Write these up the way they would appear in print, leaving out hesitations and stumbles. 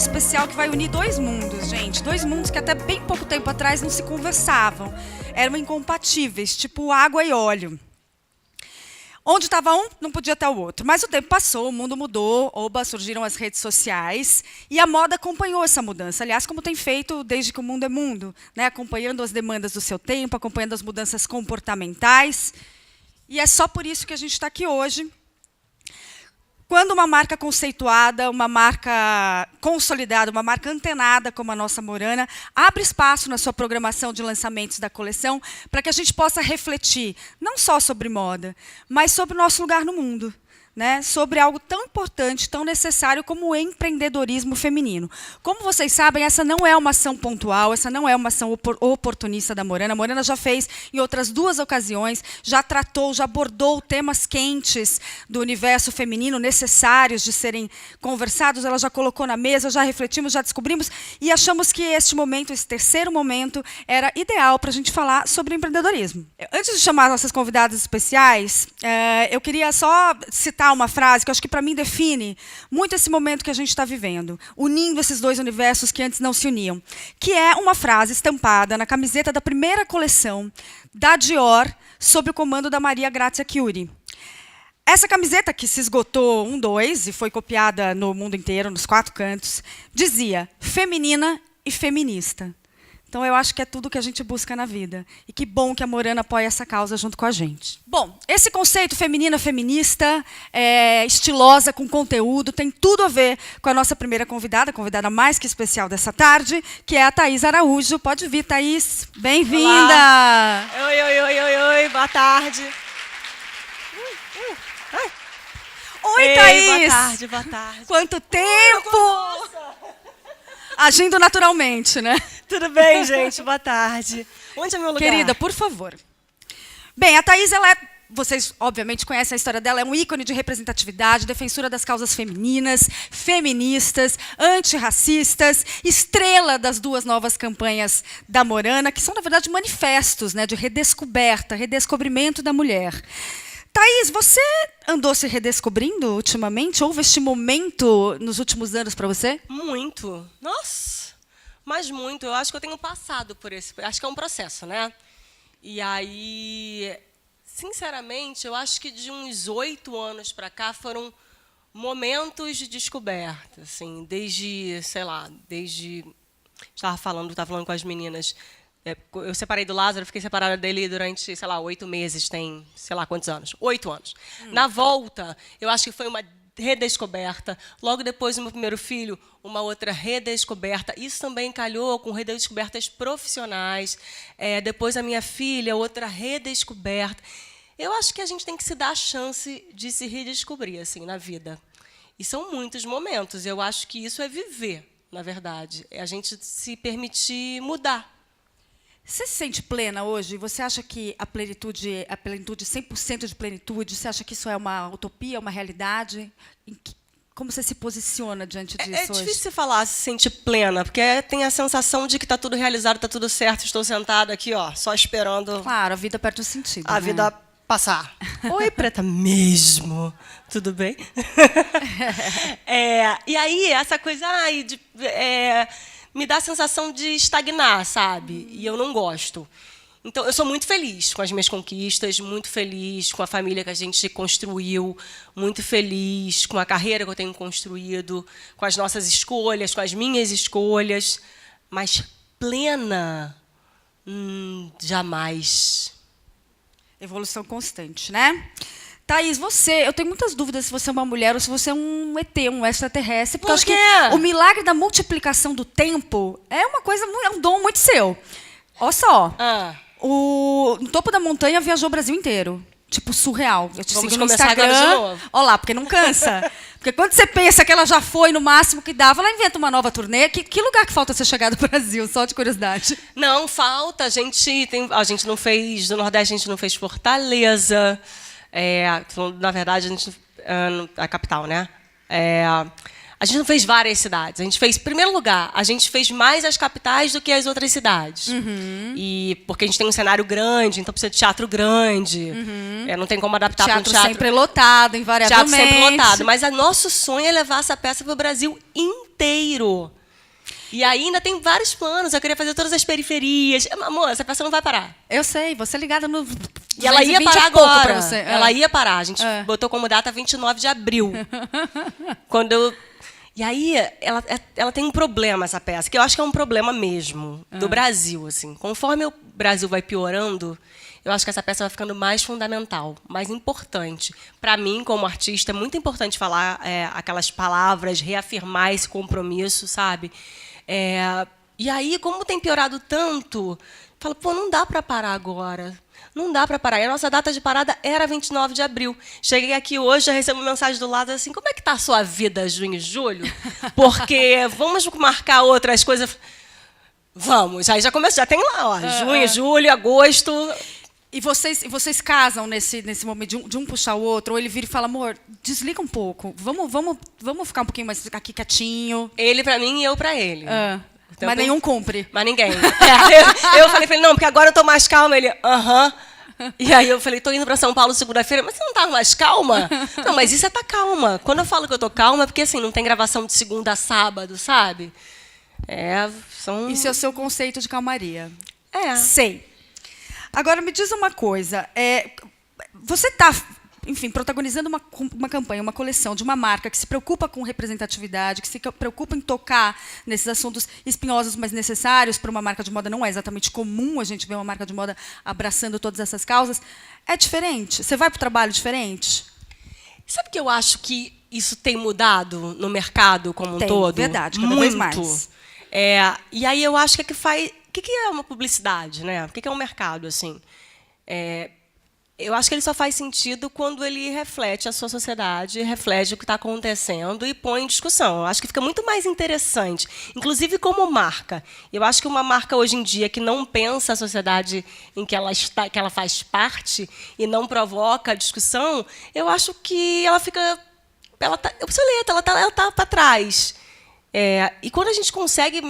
especial que vai unir dois mundos, gente. Dois mundos que até bem pouco tempo atrás não se conversavam. Eram incompatíveis, tipo água e óleo. Onde estava um, não podia estar o outro. Mas o tempo passou, o mundo mudou, surgiram as redes sociais e a moda acompanhou essa mudança. Aliás, como tem feito desde que o mundo é mundo, né? Acompanhando as demandas do seu tempo, acompanhando as mudanças comportamentais. E é só por isso que a gente está aqui hoje. Quando uma marca conceituada, uma marca consolidada, uma marca antenada como a nossa Morana, abre espaço na sua programação de lançamentos da coleção para que a gente possa refletir, não só sobre moda, mas sobre o nosso lugar no mundo, né? Sobre algo tão importante, tão necessário como o empreendedorismo feminino. Como vocês sabem, essa não é uma ação pontual, essa não é uma ação oportunista da Morana. A Morana já fez em outras 2 ocasiões, já tratou, já abordou temas quentes do universo feminino necessários de serem conversados, ela já colocou na mesa, já refletimos, já descobrimos e achamos que este momento, esse terceiro momento, era ideal para a gente falar sobre empreendedorismo. Antes de chamar nossas convidadas especiais, eu queria só citar uma frase que eu acho que para mim define muito esse momento que a gente está vivendo, unindo esses dois universos que antes não se uniam, que é uma frase estampada na camiseta da primeira coleção da Dior, sob o comando da Maria Grazia Chiuri. Essa camiseta, que se esgotou 2 e foi copiada no mundo inteiro, nos 4 cantos, dizia feminina e feminista. Então, eu acho que é tudo que a gente busca na vida. E que bom que a Morana apoia essa causa junto com a gente. Bom, esse conceito feminina, feminista, estilosa, com conteúdo, tem tudo a ver com a nossa primeira convidada, a convidada mais que especial dessa tarde, que é a Thaís Araújo. Pode vir, Thaís. Bem-vinda! Oi, boa tarde. Oi, Ei, Thaís! Boa tarde. Quanto tempo! Agindo naturalmente, né? Tudo bem, gente? Boa tarde. Onde é meu lugar? Querida, por favor. Bem, a Thaís, vocês obviamente conhecem a história dela, é um ícone de representatividade, defensora das causas femininas, feministas, antirracistas, estrela das 2 novas campanhas da Morana, que são, na verdade, manifestos, né, de redescoberta, redescobrimento da mulher. Thaís, você andou se redescobrindo ultimamente? Houve este momento nos últimos anos para você? Muito. Nossa, mas muito. Eu acho que eu tenho passado por esse... Acho que é um processo, né? E aí, sinceramente, eu acho que de uns 8 anos para cá foram momentos de descoberta, assim, desde, sei lá, estava falando com as meninas... Eu separei do Lázaro, fiquei separada dele durante, sei lá, 8 meses, tem, sei lá, quantos anos? 8 anos. Na volta, eu acho que foi uma redescoberta. Logo depois do meu primeiro filho, uma outra redescoberta. Isso também calhou com redescobertas profissionais. Depois a minha filha, outra redescoberta. Eu acho que a gente tem que se dar a chance de se redescobrir, assim, na vida. E são muitos momentos. Eu acho que isso é viver, na verdade. É a gente se permitir mudar. Você se sente plena hoje? Você acha que a plenitude 100% de plenitude, você acha que isso é uma utopia, uma realidade? Como você se posiciona diante disso hoje? É difícil você falar, se sentir plena, porque tem a sensação de que está tudo realizado, está tudo certo, estou sentada aqui, ó, só esperando... Claro, a vida perde o sentido. A vida passar. Oi, preta mesmo. Tudo bem? E aí, essa coisa... me dá a sensação de estagnar, sabe? E eu não gosto. Então, eu sou muito feliz com as minhas conquistas, muito feliz com a família que a gente construiu, muito feliz com a carreira que eu tenho construído, com as nossas escolhas, com as minhas escolhas, mas plena, jamais. Evolução constante, né? Thaís, eu tenho muitas dúvidas se você é uma mulher ou se você é um ET, um extraterrestre, porque eu acho que o milagre da multiplicação do tempo é uma coisa, é um dom muito seu. Olha só, no topo da montanha viajou o Brasil inteiro. Tipo, surreal. Eu te sigo no Instagram. Olha lá, porque não cansa. Porque quando você pensa que ela já foi no máximo que dava, ela inventa uma nova turnê. Que lugar que falta você chegar do Brasil? Só de curiosidade. Não, falta. A gente não fez, do Nordeste a gente não fez Fortaleza. Na verdade, a capital, né? A gente não fez várias cidades. A gente fez, em primeiro lugar, a gente fez mais as capitais do que as outras cidades. E porque a gente tem um cenário grande, então precisa de teatro grande. Não tem como adaptar para um teatro sempre lotado, invariavelmente. Teatro sempre lotado. Mas o nosso sonho é levar essa peça para o Brasil inteiro. inteiro. E ainda tem vários planos. Eu queria fazer todas as periferias. Amor, essa peça não vai parar. Eu sei, você é ligada no... E ela ia 220 parar é pouco pra agora. você. Ela ia parar. A gente botou como data 29 de abril. Quando eu... E aí, ela tem um problema, essa peça, que eu acho que é um problema mesmo, do Brasil. Assim. Conforme o Brasil vai piorando, eu acho que essa peça vai ficando mais fundamental, mais importante. Para mim, como artista, é muito importante falar aquelas palavras, reafirmar esse compromisso, sabe? E aí, como tem piorado tanto, falo, pô, não dá para parar agora. Não dá para parar. E a nossa data de parada era 29 de abril. Cheguei aqui hoje, já recebo uma mensagem do lado assim, como é que está a sua vida, junho e julho? Porque vamos marcar outras coisas. Vamos. Aí já começa, já tem lá, ó, junho, julho, agosto. E vocês casam nesse momento de um puxar o outro, ou ele vira e fala, amor, desliga um pouco, vamos ficar um pouquinho mais aqui quietinho. Ele para mim e eu para ele. Então, mas nenhum cumpre. Mas ninguém. Eu falei para ele, não, porque agora eu estou mais calma. Ele, E aí eu falei, estou indo para São Paulo segunda-feira, mas você não está mais calma? Não, mas isso é estar calma. Quando eu falo que eu estou calma, é porque assim, não tem gravação de segunda a sábado, sabe? Isso é o seu conceito de calmaria. Sei. Agora, me diz uma coisa. Você está, enfim, protagonizando uma campanha, uma coleção de uma marca que se preocupa com representatividade, que se preocupa em tocar nesses assuntos espinhosos, mas necessários para uma marca de moda. Não é exatamente comum a gente ver uma marca de moda abraçando todas essas causas. É diferente? Você vai para o trabalho diferente? Sabe que eu acho que isso tem mudado no mercado como um todo? Verdade, cada vez mais. E aí eu acho que faz... O que é uma publicidade, né? O que é um mercado, assim? Eu acho que ele só faz sentido quando ele reflete a sua sociedade, reflete o que está acontecendo e põe em discussão. Eu acho que fica muito mais interessante, inclusive como marca. Eu acho que uma marca hoje em dia que não pensa a sociedade em que ela faz parte e não provoca discussão, eu acho que ela fica, ela tá obsoleta, ela tá para trás. E quando a gente consegue,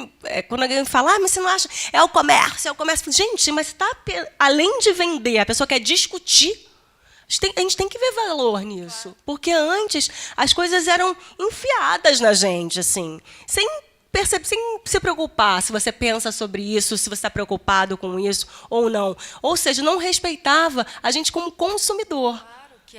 quando alguém fala, mas você não acha, é o comércio. Gente, mas tá, além de vender, a pessoa quer discutir, a gente tem que ver valor nisso. Porque antes as coisas eram enfiadas na gente, assim, sem se preocupar se você pensa sobre isso, se você está preocupado com isso ou não. Ou seja, não respeitava a gente como consumidor.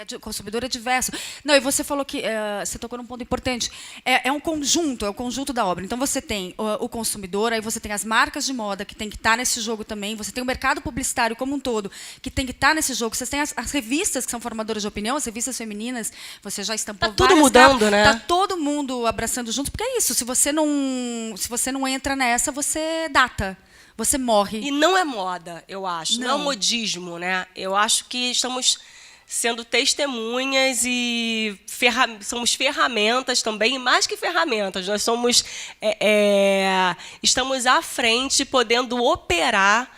Que o consumidor é diverso. Não, e você falou que você tocou num ponto importante. É um conjunto, é o conjunto da obra. Então você tem o consumidor, aí você tem as marcas de moda que tem que estar nesse jogo também. Você tem o mercado publicitário como um todo que tem que estar nesse jogo. Você tem as revistas que são formadoras de opinião, as revistas femininas. Você já estampou várias. Tá tudo mudando, né? Tá todo mundo abraçando junto, porque é isso. Se você não entra nessa, você data. Você morre. E não é moda, eu acho. Não é um modismo, né? Eu acho que estamos sendo testemunhas e somos ferramentas também, e mais que ferramentas, nós somos, estamos à frente, podendo operar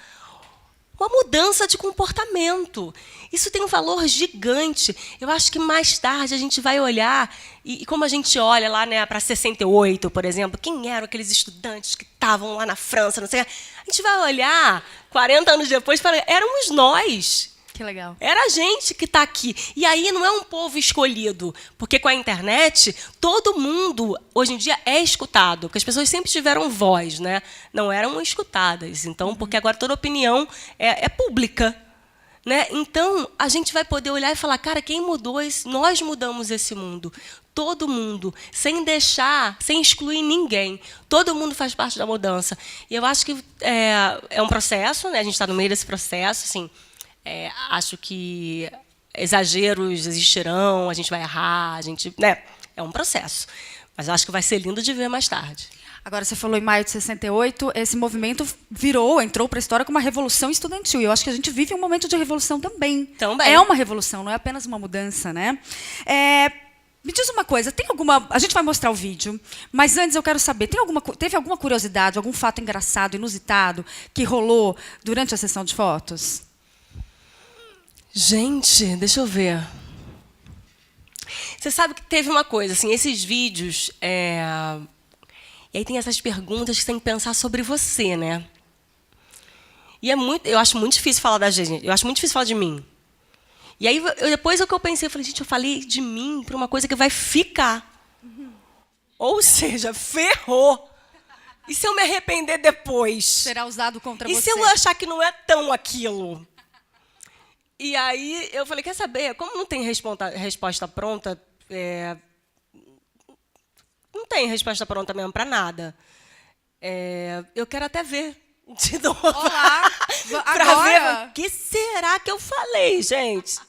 uma mudança de comportamento. Isso tem um valor gigante. Eu acho que mais tarde a gente vai olhar, e como a gente olha lá, né, para 68, por exemplo, quem eram aqueles estudantes que estavam lá na França, não sei, a gente vai olhar 40 anos depois e falar, éramos nós. Que legal. Era a gente que está aqui. E aí não é um povo escolhido, porque com a internet, todo mundo, hoje em dia, é escutado, porque as pessoas sempre tiveram voz, né? Não eram escutadas. Então, porque agora toda opinião é pública. Né? Então, a gente vai poder olhar e falar, cara, quem mudou isso? Nós mudamos esse mundo. Todo mundo, sem excluir ninguém. Todo mundo faz parte da mudança. E eu acho que é um processo, né? A gente está no meio desse processo, assim. Acho que exageros existirão, a gente vai errar, né? É um processo. Mas acho que vai ser lindo de ver mais tarde. Agora, você falou em maio de 68, esse movimento entrou para a história como uma revolução estudantil. E eu acho que a gente vive um momento de revolução também. É uma revolução, não é apenas uma mudança, né? Me diz uma coisa, tem alguma... A gente vai mostrar o vídeo, mas antes eu quero saber, teve alguma curiosidade, algum fato engraçado, inusitado, que rolou durante a sessão de fotos? Gente, deixa eu ver. Você sabe que teve uma coisa, assim, esses vídeos... E aí tem essas perguntas que você tem que pensar sobre você, né? E eu acho muito difícil falar da gente, eu acho muito difícil falar de mim. E aí, depois o que eu pensei, eu falei, gente, eu falei de mim para uma coisa que vai ficar. Ou seja, ferrou. E se eu me arrepender depois? Será usado contra E você. se eu achar que não é tão aquilo? E aí eu falei, quer saber? Como não tem resposta pronta, não tem resposta pronta mesmo para nada. Eu quero até ver de novo. Olá, Para agora... ver o que será que eu falei, gente.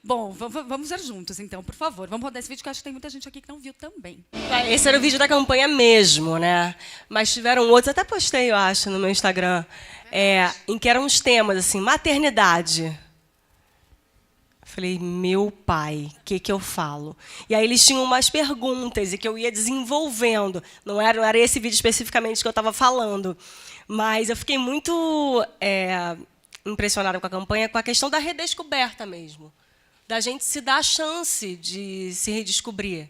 Bom, vamos ver juntos, então, por favor. Vamos rodar esse vídeo, que eu acho que tem muita gente aqui que não viu também. Esse era o vídeo da campanha mesmo, né? Mas tiveram outros, até postei, eu acho, no meu Instagram, em que eram os temas, assim, maternidade. Falei, meu pai, o que eu falo? E aí eles tinham umas perguntas e que eu ia desenvolvendo. Não era esse vídeo especificamente que eu estava falando. Mas eu fiquei muito impressionada com a campanha, com a questão da redescoberta mesmo. Da gente se dar a chance de se redescobrir.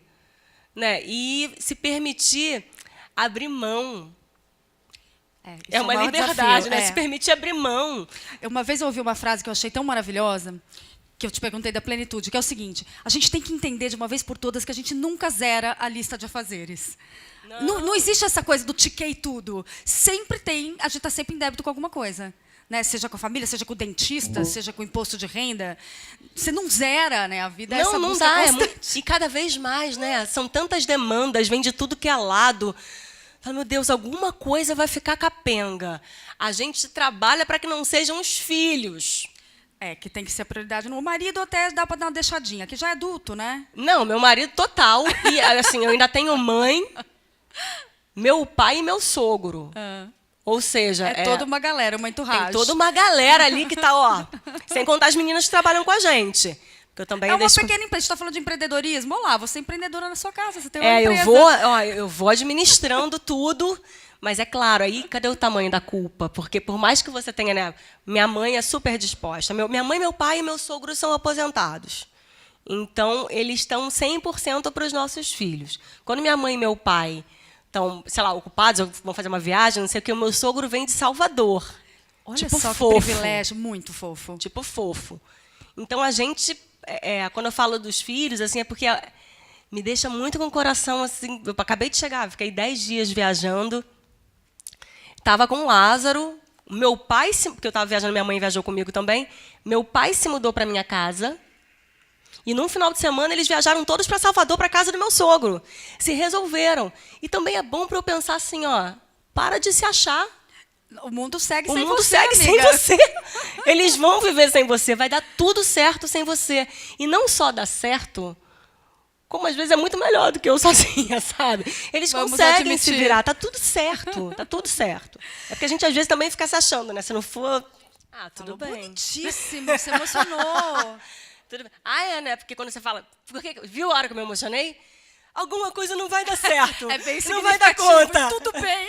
Né? E se permitir abrir mão. Isso Uma o maior liberdade, desafio, né? Se permitir abrir mão. Uma vez eu ouvi uma frase que eu achei tão maravilhosa, que eu te perguntei da plenitude, que é o seguinte: a gente tem que entender de uma vez por todas que a gente nunca zera a lista de afazeres. Não existe essa coisa do tiquei tudo. Sempre tem, a gente está sempre em débito com alguma coisa. Né? Seja com a família, seja com o dentista, seja com o imposto de renda. Você não zera, né? A vida é essa Não busca dá. constante. E cada vez mais, né? São tantas demandas, vem de tudo que é lado. Fala, meu Deus, alguma coisa vai ficar capenga. A gente trabalha para que não sejam os filhos. Que tem que ser a prioridade. O marido até dá para dar uma deixadinha, que já é adulto, né? Não, meu marido total. E assim, eu ainda tenho mãe, meu pai e meu sogro. Ou seja, É toda uma galera, uma entourage. tem toda uma galera ali que está, ó. Sem contar as meninas que trabalham com a gente. Que eu também É uma pequena empresa. A gente está falando de empreendedorismo. Olá, você é empreendedora na sua casa. Você tem uma empresa. Eu vou administrando tudo. Mas é claro, aí cadê o tamanho da culpa? Porque por mais que você tenha, né? Minha mãe é super disposta. Minha mãe, meu pai e meu sogro são aposentados. Então, eles estão 100% para os nossos filhos. Quando minha mãe e meu pai estão, sei lá, ocupados, vão fazer uma viagem, não sei o que, o meu sogro vem de Salvador. Olha tipo só fofo. que privilégio, muito fofo. Tipo fofo. Então, a gente, quando eu falo dos filhos, assim, é porque me deixa muito com o coração, assim, eu acabei de chegar, fiquei 10 dias viajando, estava com o Lázaro, meu pai, porque eu estava viajando, minha mãe viajou comigo também, meu pai se mudou para minha casa, e num final de semana eles viajaram todos para Salvador, para a casa do meu sogro. Se resolveram. E também é bom para eu pensar assim, ó, para de se achar. O mundo segue O sem mundo você, segue sem amiga. você. Eles vão viver sem você. Vai dar tudo certo sem você. E não só dá certo, como às vezes é muito melhor do que eu sozinha, sabe? Eles Vamos conseguem se admitir. virar. Tá tudo certo. Tá tudo certo. É porque a gente às vezes também fica se achando, né? Se não for... tudo bem. Bonitíssimo, você emocionou. Tudo bem. Né? Porque quando você fala... Viu a hora que eu me emocionei? Alguma coisa não vai dar certo. É bem não vai dar conta. Tudo bem.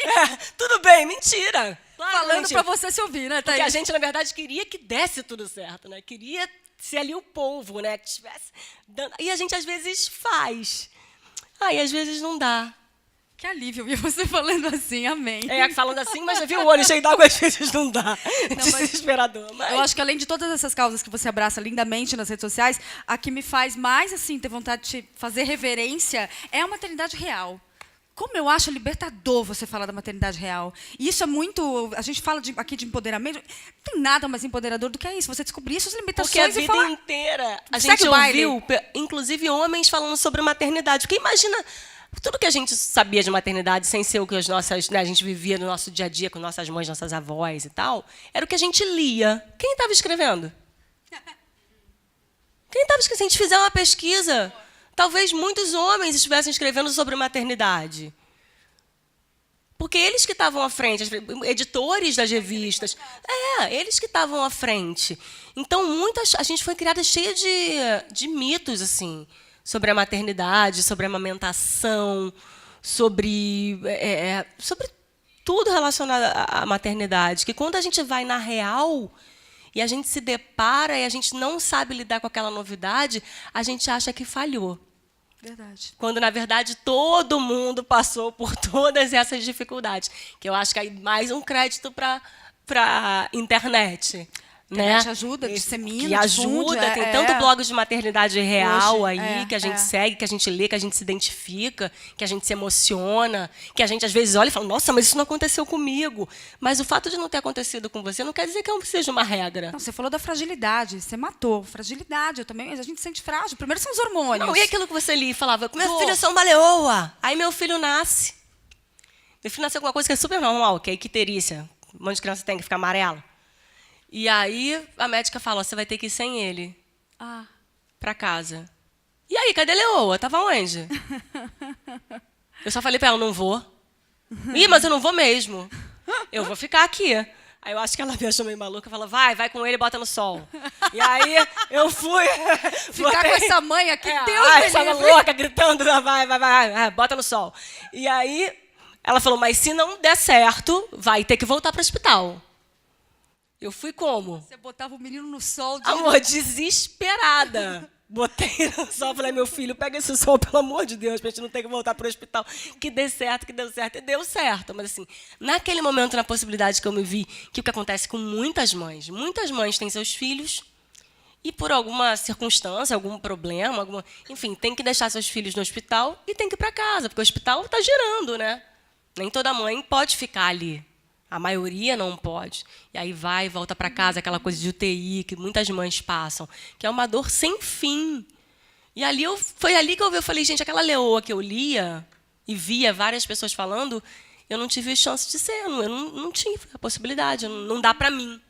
Tudo bem, mentira. Claro, Falando mentira. para você se ouvir, né, Thaís? Porque a gente, na verdade, queria que desse tudo certo, né? Queria ser ali o polvo, né? Que tivesse dando... E a gente, às vezes, faz. E às vezes não dá. Que alívio ouvir você falando assim, amém. Falando assim, mas já viu o olho cheio d'água, às vezes não dá. Desesperador. Mas... Eu acho que além de todas essas causas que você abraça lindamente nas redes sociais, a que me faz mais assim ter vontade de fazer reverência é a maternidade real. Como eu acho libertador você falar da maternidade real. E isso é muito... A gente fala aqui de empoderamento. Não tem nada mais empoderador do que isso. Você descobrir suas limitações Porque a e vida falar... inteira a Segue gente o baile. ouviu, inclusive homens falando sobre maternidade. Porque imagina... Tudo que a gente sabia de maternidade, sem ser o que a gente vivia no nosso dia a dia com nossas mães, nossas avós e tal, era o que a gente lia. Quem estava escrevendo? Quem estava escrevendo? Se a gente fizer uma pesquisa, talvez muitos homens estivessem escrevendo sobre maternidade. Porque eles que estavam à frente, editores das revistas, eles que estavam à frente. Então, a gente foi criada cheia de mitos, assim, sobre a maternidade, sobre a amamentação, sobre tudo relacionado à maternidade. Que quando a gente vai na real e a gente se depara e a gente não sabe lidar com aquela novidade, a gente acha que falhou. Verdade. Quando, na verdade, todo mundo passou por todas essas dificuldades. Que eu acho que aí mais um crédito para a internet. né? Te ajuda, dissemina, que ajuda, difunde, tem tanto blog de maternidade real Hoje, aí, que a gente segue, que a gente lê, que a gente se identifica, que a gente se emociona, que a gente às vezes olha e fala, nossa, mas isso não aconteceu comigo. Mas o fato de não ter acontecido com você não quer dizer que não seja uma regra. Não, você falou da fragilidade, você matou. Fragilidade, eu também, a gente se sente frágil. Primeiro são os hormônios. Não, e aquilo que você lia e falava, meu filho é uma leoa. Aí meu filho nasce. Meu filho nasceu com uma coisa que é super normal, que é icterícia. Um monte de criança tem que ficar amarela. E aí a médica fala, você vai ter que ir sem ele para casa. E aí, cadê a leoa? Tava onde? Eu só falei para ela, não vou. Ih, mas eu não vou mesmo. Eu vou ficar aqui. Aí eu acho que ela me achou meio maluca, fala, vai com ele e bota no sol. E aí eu fui. Ficar com essa mãe aqui, Deus me me estava livre. louca, gritando, vai, bota no sol. E aí ela falou, mas se não der certo, vai ter que voltar para o hospital. Eu fui como? Você botava o menino no sol. Amor, desesperada. Botei no sol, falei, meu filho, pega esse sol, pelo amor de Deus, pra gente não ter que voltar para o hospital. Que dê certo, que deu certo. E deu certo. Mas assim, naquele momento, na possibilidade que eu me vi, que o que acontece com muitas mães têm seus filhos e por alguma circunstância, algum problema, enfim, tem que deixar seus filhos no hospital e tem que ir para casa, porque o hospital está girando, né? Nem toda mãe pode ficar ali. A maioria não pode. E aí vai e volta para casa, aquela coisa de UTI que muitas mães passam, que é uma dor sem fim. E foi ali que eu falei, gente, aquela leoa que eu lia e via várias pessoas falando, eu não tive chance de ser, eu não tinha a possibilidade, não dá para mim.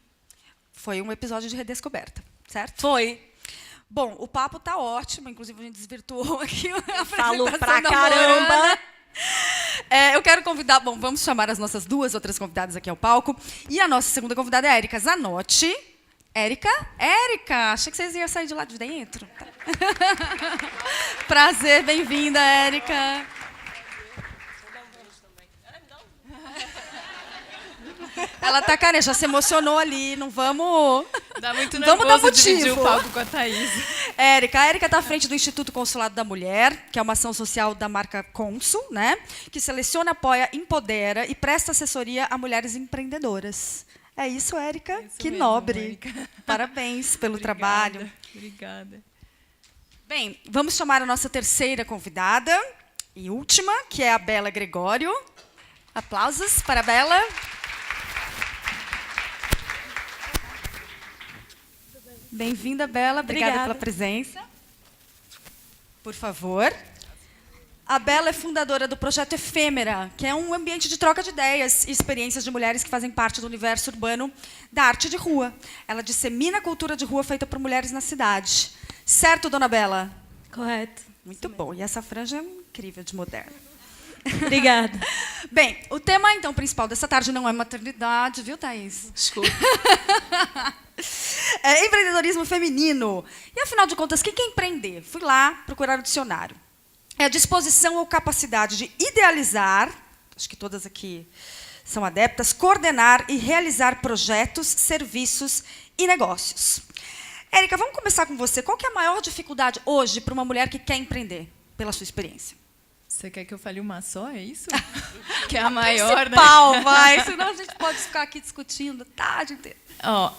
Foi um episódio de redescoberta, certo? Foi. Bom, o papo tá ótimo, inclusive a gente desvirtuou aqui a Falou apresentação pra da caramba. Morana. Eu quero convidar, vamos chamar as nossas duas outras convidadas aqui ao palco. E a nossa segunda convidada é a Érica Zanotti. Érica, achei que vocês iam sair de lá de dentro. Prazer, bem-vinda, Érica. Ela tá careca, já se emocionou ali, não vamos... Dá muito vamos dar nervoso dividir motivo. o palco com a Thaís. A Érica está à frente do Instituto Consulado da Mulher, que é uma ação social da marca Consul, né? Que seleciona, apoia, empodera e presta assessoria a mulheres empreendedoras. É isso, Érica? Isso que mesmo, nobre. Érica. Parabéns pelo Obrigada, trabalho. Obrigada. Bem, vamos chamar a nossa terceira convidada e última, que é a Bela Gregório. Aplausos para a Bela. Bem-vinda, Bela. Obrigada pela presença. Por favor. A Bela é fundadora do projeto Efêmera, que é um ambiente de troca de ideias e experiências de mulheres que fazem parte do universo urbano da arte de rua. Ela dissemina a cultura de rua feita por mulheres na cidade. Certo, dona Bela? Correto. Muito bom. E essa franja é incrível de moderna. Obrigada. Bem, o tema, então, principal dessa tarde não é maternidade, viu, Thaís? Desculpa. É empreendedorismo feminino. E, afinal de contas, o que é empreender? Fui lá procurar o dicionário. É a disposição ou capacidade de idealizar, acho que todas aqui são adeptas, coordenar e realizar projetos, serviços e negócios. Érica, vamos começar com você. Qual que é a maior dificuldade hoje para uma mulher que quer empreender, pela sua experiência? Você quer que eu fale uma só, é isso? Que é a maior, né? Principal, vai. Senão a gente pode ficar aqui discutindo a tarde inteira. Ó,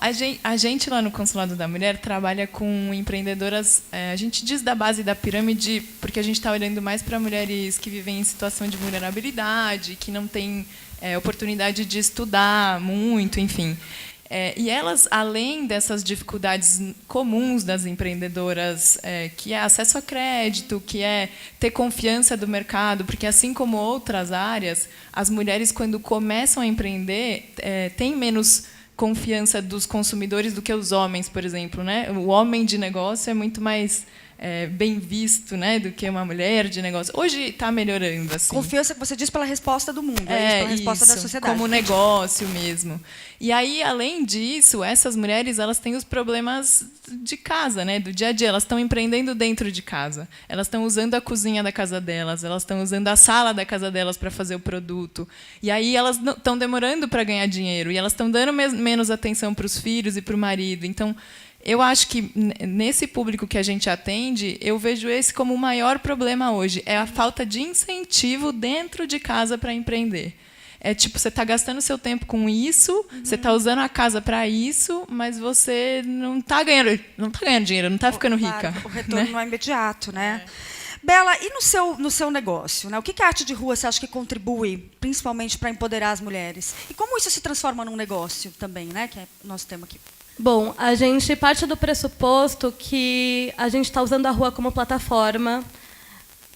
a gente lá no Consulado da Mulher trabalha com empreendedoras, a gente diz da base da pirâmide, porque a gente está olhando mais para mulheres que vivem em situação de vulnerabilidade, que não têm oportunidade de estudar muito, enfim. E elas, além dessas dificuldades comuns das empreendedoras, que é acesso a crédito, que é ter confiança do mercado, porque, assim como outras áreas, as mulheres, quando começam a empreender, têm menos confiança dos consumidores do que os homens, por exemplo, né? O homem de negócio é muito mais bem visto, né, do que uma mulher de negócio. Hoje está melhorando, assim. Confiança que você diz pela resposta do mundo, pela resposta da sociedade. Como negócio mesmo. E aí, além disso, essas mulheres, elas têm os problemas de casa, né, do dia a dia. Elas estão empreendendo dentro de casa. Elas estão usando a cozinha da casa delas, elas estão usando a sala da casa delas para fazer o produto. E aí elas estão demorando para ganhar dinheiro e elas estão dando menos atenção para os filhos e para o marido. Então, eu acho que, nesse público que a gente atende, eu vejo esse como o maior problema hoje. É a falta de incentivo dentro de casa para empreender. É tipo, você está gastando seu tempo com isso, você está usando a casa para isso, mas você não está ganhando dinheiro, não está ficando rica. Claro, o retorno não é imediato, né? Bela, e no seu negócio, né? O que a arte de rua você acha que contribui, principalmente para empoderar as mulheres? E como isso se transforma num negócio também, né? Que é o nosso tema aqui. Bom, a gente parte do pressuposto que a gente está usando a rua como plataforma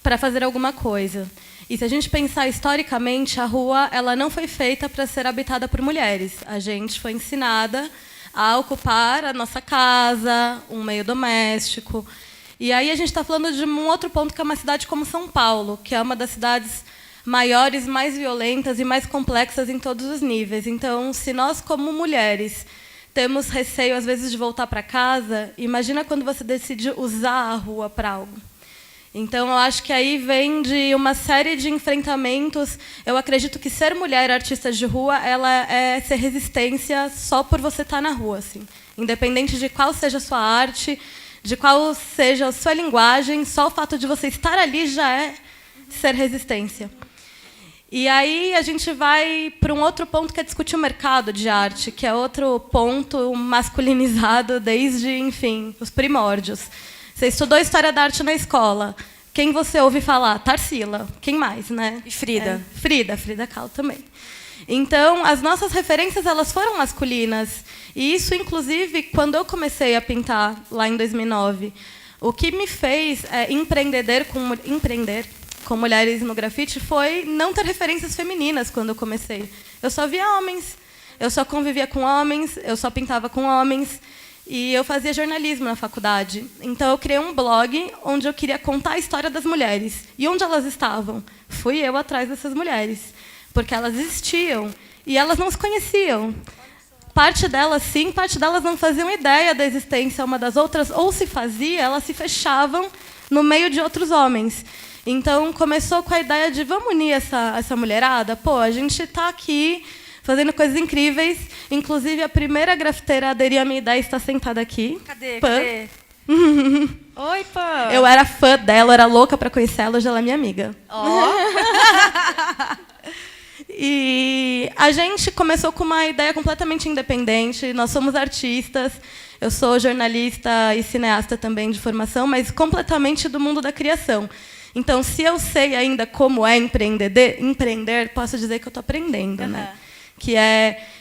para fazer alguma coisa. E se a gente pensar historicamente, a rua ela não foi feita para ser habitada por mulheres. A gente foi ensinada a ocupar a nossa casa, um meio doméstico. E aí a gente está falando de um outro ponto, que é uma cidade como São Paulo, que é uma das cidades maiores, mais violentas e mais complexas em todos os níveis. Então, se nós, como mulheres, temos receio, às vezes, de voltar para casa, imagina quando você decide usar a rua para algo. Então, eu acho que aí vem de uma série de enfrentamentos. Eu acredito que ser mulher artista de rua, ela é ser resistência só por você estar na rua, assim. Independente de qual seja a sua arte, de qual seja a sua linguagem, só o fato de você estar ali já é ser resistência. E aí a gente vai para um outro ponto, que é discutir o mercado de arte, que é outro ponto masculinizado desde, enfim, os primórdios. Você estudou História da Arte na escola. Quem você ouve falar? Tarsila. Quem mais, né? E Frida. Frida Kahlo também. Então, as nossas referências elas foram masculinas. E isso, inclusive, quando eu comecei a pintar, lá em 2009, o que me fez empreender com mulheres no grafite foi não ter referências femininas quando eu comecei. Eu só via homens, eu só convivia com homens, eu só pintava com homens, e eu fazia jornalismo na faculdade. Então, eu criei um blog onde eu queria contar a história das mulheres. E onde elas estavam? Fui eu atrás dessas mulheres, porque elas existiam e elas não se conheciam. Parte delas, sim, parte delas não faziam ideia da existência uma das outras, ou se fazia, elas se fechavam no meio de outros homens. Então, começou com a ideia de vamos unir essa mulherada? Pô, a gente está aqui fazendo coisas incríveis. Inclusive, a primeira grafiteira a aderir à minha ideia está sentada aqui. Cadê? Pã. Cadê? Oi, Pã. Eu era fã dela, eu era louca para conhecê-la, hoje ela é minha amiga. E a gente começou com uma ideia completamente independente. Nós somos artistas. Eu sou jornalista e cineasta também de formação, mas completamente do mundo da criação. Então, se eu sei ainda como é empreender, posso dizer que eu estou aprendendo, né? Que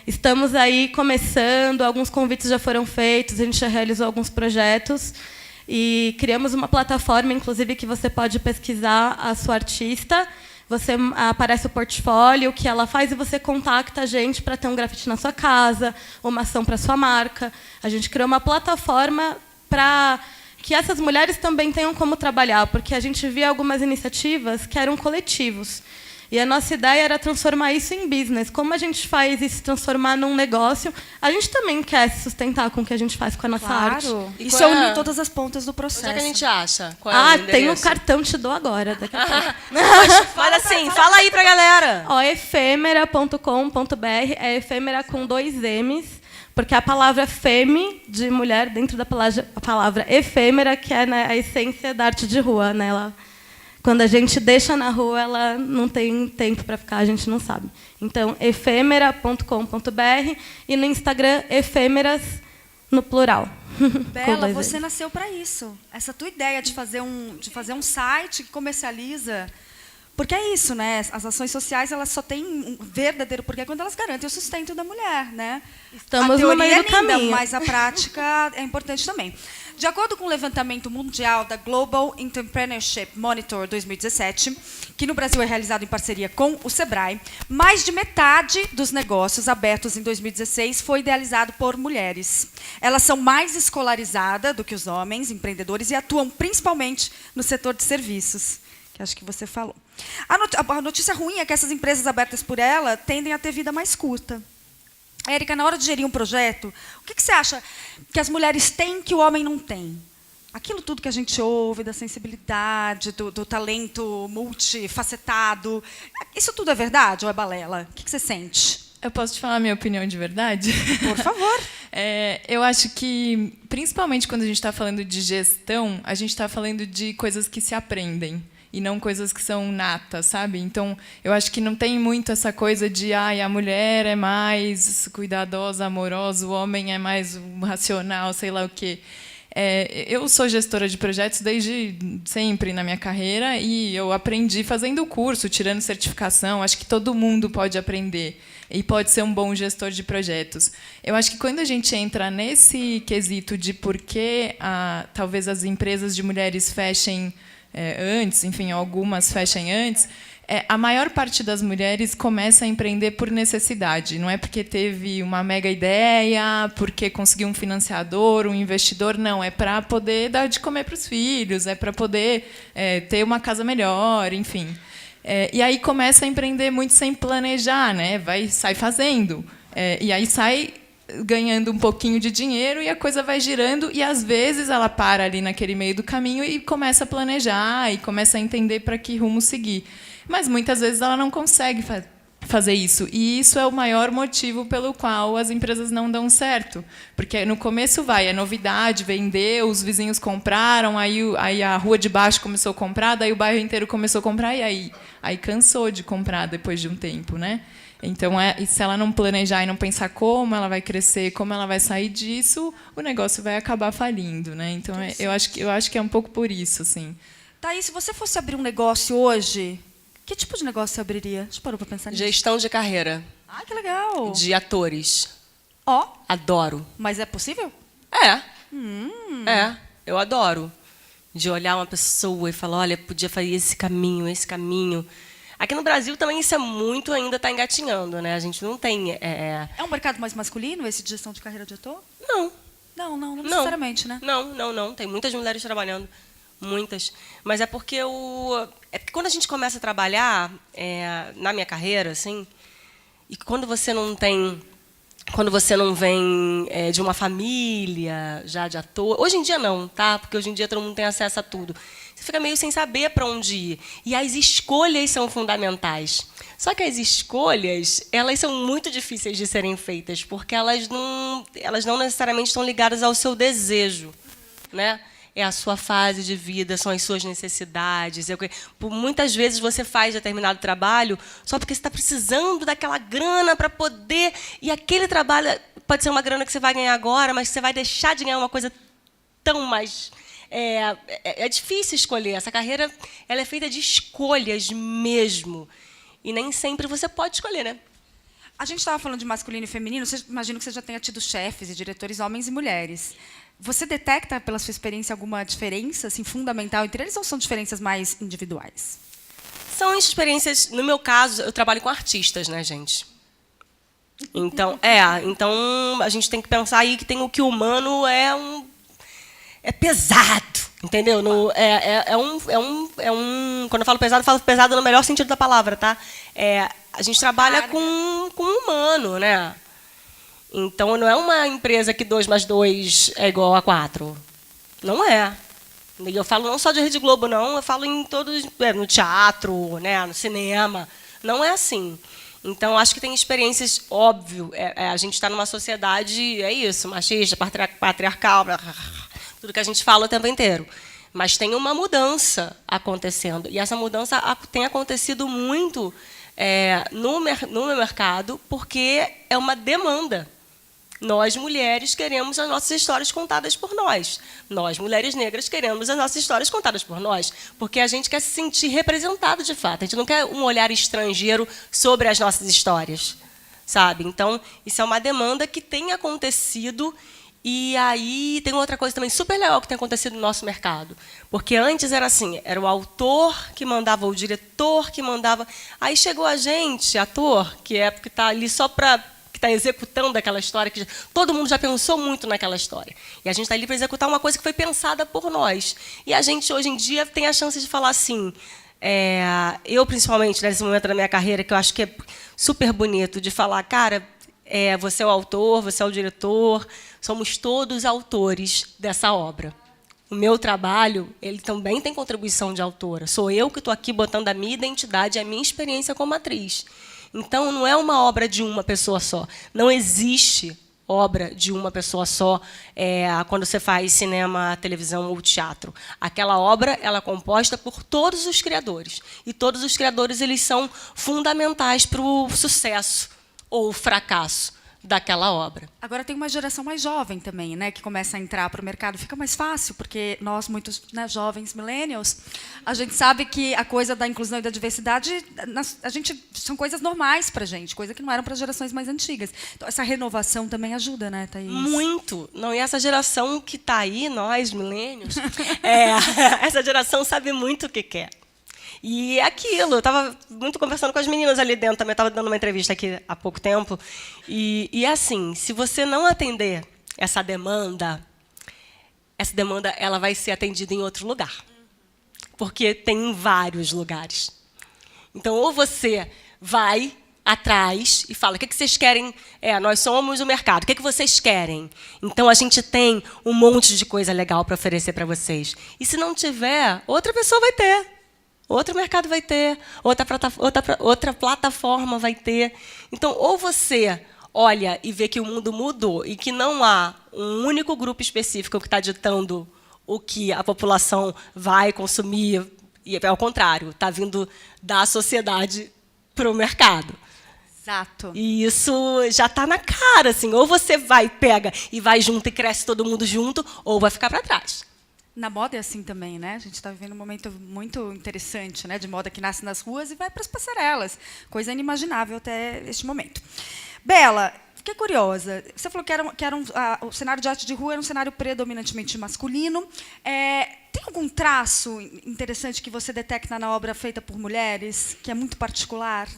estamos aí começando, alguns convites já foram feitos, a gente já realizou alguns projetos e criamos uma plataforma, inclusive, que você pode pesquisar a sua artista. Você aparece o portfólio, o que ela faz, e você contacta a gente para ter um grafite na sua casa, uma ação para a sua marca. A gente criou uma plataforma para que essas mulheres também tenham como trabalhar, porque a gente via algumas iniciativas que eram coletivos. E a nossa ideia era transformar isso em business. Como a gente faz isso transformar num negócio, a gente também quer se sustentar com o que a gente faz com a nossa arte. Isso é unir todas as pontas do processo. Onde é que a gente acha? Qual é o tem um endereço? cartão, te dou agora. Daqui a pouco. Fala assim, fala aí pra galera. Ó, efêmera.com.br, é efêmera com 2 M's, porque a palavra femme, de mulher, dentro da palavra efêmera, que é, né, a essência da arte de rua, né? Quando a gente deixa na rua, ela não tem tempo para ficar, a gente não sabe. Então, efêmera.com.br e no Instagram, efêmeras, no plural. Bela, você nasceu para isso. Essa tua ideia de fazer um site que comercializa. Porque é isso, né? As ações sociais elas só têm um verdadeiro porquê quando elas garantem o sustento da mulher, né? Estamos no meio do caminho. Mas a prática é importante também. De acordo com o levantamento mundial da Global Entrepreneurship Monitor 2017, que no Brasil é realizado em parceria com o Sebrae, mais de metade dos negócios abertos em 2016 foi idealizado por mulheres. Elas são mais escolarizadas do que os homens, empreendedores, e atuam principalmente no setor de serviços, que acho que você falou. A notícia ruim é que essas empresas abertas por ela tendem a ter vida mais curta. Érica, na hora de gerir um projeto, o que você acha que as mulheres têm que o homem não tem? Aquilo tudo que a gente ouve, da sensibilidade, do talento multifacetado, isso tudo é verdade ou é balela? O que você sente? Eu posso te falar a minha opinião de verdade? Por favor. Eu acho que, principalmente quando a gente está falando de gestão, a gente está falando de coisas que se aprendem. e não coisas que são natas, sabe? Então, eu acho que não tem muito essa coisa de a mulher é mais cuidadosa, amorosa, o homem é mais racional, sei lá o quê. Eu sou gestora de projetos desde sempre na minha carreira e eu aprendi fazendo o curso, tirando certificação. Acho que todo mundo pode aprender e pode ser um bom gestor de projetos. Eu acho que quando a gente entra nesse quesito de por que talvez as empresas de mulheres fechem antes, enfim, algumas fechem antes, a maior parte das mulheres começa a empreender por necessidade. Não é porque teve uma mega ideia, porque conseguiu um financiador, um investidor. Não, é para poder dar de comer para os filhos, é para poder ter uma casa melhor, enfim. E aí começa a empreender muito sem planejar, né? Sai fazendo. E aí sai ganhando um pouquinho de dinheiro e a coisa vai girando. E, às vezes, ela para ali naquele meio do caminho e começa a planejar e começa a entender para que rumo seguir. Mas, muitas vezes, ela não consegue fazer isso. E isso é o maior motivo pelo qual as empresas não dão certo. Porque no começo é novidade, vendeu, os vizinhos compraram, aí a rua de baixo começou a comprar, daí o bairro inteiro começou a comprar, e aí cansou de comprar depois de um tempo, né? Então, e se ela não planejar e não pensar como ela vai crescer, como ela vai sair disso, o negócio vai acabar falindo, né? Então, eu acho que é um pouco por isso, assim. Thaís, se você fosse abrir um negócio hoje, que tipo de negócio você abriria? Já parou para pensar nisso? Gestão de carreira. Ah, que legal. De atores. Adoro. Mas é possível? Eu adoro. De olhar uma pessoa e falar, olha, podia fazer esse caminho, esse caminho. Aqui no Brasil também isso muito ainda está engatinhando, né? A gente não tem... É um mercado mais masculino, esse de gestão de carreira de ator? Não. Não necessariamente, né? Não. Tem muitas mulheres trabalhando. Muitas. Mas é porque quando a gente começa a trabalhar, na minha carreira, assim, e quando você não vem de uma família já de ator... Hoje em dia não, tá? Porque hoje em dia todo mundo tem acesso a tudo. Você fica meio sem saber para onde ir. E as escolhas são fundamentais. Só que as escolhas, elas são muito difíceis de serem feitas, porque elas não necessariamente estão ligadas ao seu desejo, né? É a sua fase de vida, são as suas necessidades. Muitas vezes você faz determinado trabalho só porque você está precisando daquela grana para poder... E aquele trabalho pode ser uma grana que você vai ganhar agora, mas você vai deixar de ganhar uma coisa tão mais... É difícil escolher. Essa carreira ela é feita de escolhas mesmo. E nem sempre você pode escolher, né? A gente estava falando de masculino e feminino. Imagino que você já tenha tido chefes e diretores, homens e mulheres. Você detecta, pela sua experiência, alguma diferença assim, fundamental entre eles ou são diferenças mais individuais? São experiências... No meu caso, eu trabalho com artistas, né, gente? Então, a gente tem que pensar aí que tem o que o humano é pesado, entendeu? Quando eu falo pesado no melhor sentido da palavra, tá? A gente trabalha com o humano, né? Então, não é uma empresa que 2 mais 2 é igual a 4. Não é. E eu falo não só de Rede Globo, não. Eu falo em todos, no teatro, né, no cinema. Não é assim. Então, acho que tem experiências, óbvio. A gente está numa sociedade, machista, patriarcal, tudo que a gente fala o tempo inteiro. Mas tem uma mudança acontecendo. E essa mudança tem acontecido muito no meu mercado, porque é uma demanda. Nós, mulheres, queremos as nossas histórias contadas por nós. Nós, mulheres negras, queremos as nossas histórias contadas por nós, porque a gente quer se sentir representado de fato. A gente não quer um olhar estrangeiro sobre as nossas histórias, sabe? Então, isso é uma demanda que tem acontecido. E aí tem outra coisa também super legal que tem acontecido no nosso mercado. Porque antes era assim, era o autor que mandava, o diretor que mandava. Aí chegou a gente, ator, que está ali só para... que está executando aquela história, que todo mundo já pensou muito naquela história. E a gente está ali para executar uma coisa que foi pensada por nós. E a gente, hoje em dia, tem a chance de falar assim... eu, principalmente, nesse momento da minha carreira, que eu acho que é super bonito, de falar, cara... você é o autor, você é o diretor, somos todos autores dessa obra. O meu trabalho, ele também tem contribuição de autora. Sou eu que estou aqui botando a minha identidade, a minha experiência como atriz. Então, não é uma obra de uma pessoa só. Não existe obra de uma pessoa só, quando você faz cinema, televisão ou teatro. Aquela obra ela é composta por todos os criadores. E todos os criadores eles são fundamentais para o sucesso ou fracasso daquela obra. Agora tem uma geração mais jovem também, né, que começa a entrar para o mercado. Fica mais fácil, porque nós, muitos, né, jovens millennials, a gente sabe que a coisa da inclusão e da diversidade, são coisas normais para a gente, coisa que não eram para as gerações mais antigas. Então, essa renovação também ajuda, né, Thaís? Muito. Não, e essa geração que está aí, nós, millennials, essa geração sabe muito o que quer. E é aquilo, eu estava muito conversando com as meninas ali dentro, também estava dando uma entrevista aqui há pouco tempo, e assim, se você não atender essa demanda ela vai ser atendida em outro lugar, porque tem em vários lugares. Então, ou você vai atrás e fala, o que vocês querem? Nós somos o mercado, o que vocês querem? Então, a gente tem um monte de coisa legal para oferecer para vocês. E se não tiver, outra pessoa vai ter. Outro mercado vai ter, outra plataforma vai ter. Então, ou você olha e vê que o mundo mudou e que não há um único grupo específico que está ditando o que a população vai consumir, e ao contrário, está vindo da sociedade para o mercado. Exato. E isso já está na cara, assim, ou você pega e vai junto e cresce todo mundo junto, ou vai ficar para trás. Na moda é assim também, né? A gente está vivendo um momento muito interessante, né? De moda que nasce nas ruas e vai para as passarelas. Coisa inimaginável até este momento. Bela, fiquei curiosa. Você falou que o cenário de arte de rua era um cenário predominantemente masculino. Tem algum traço interessante que você detecta na obra feita por mulheres, que é muito particular?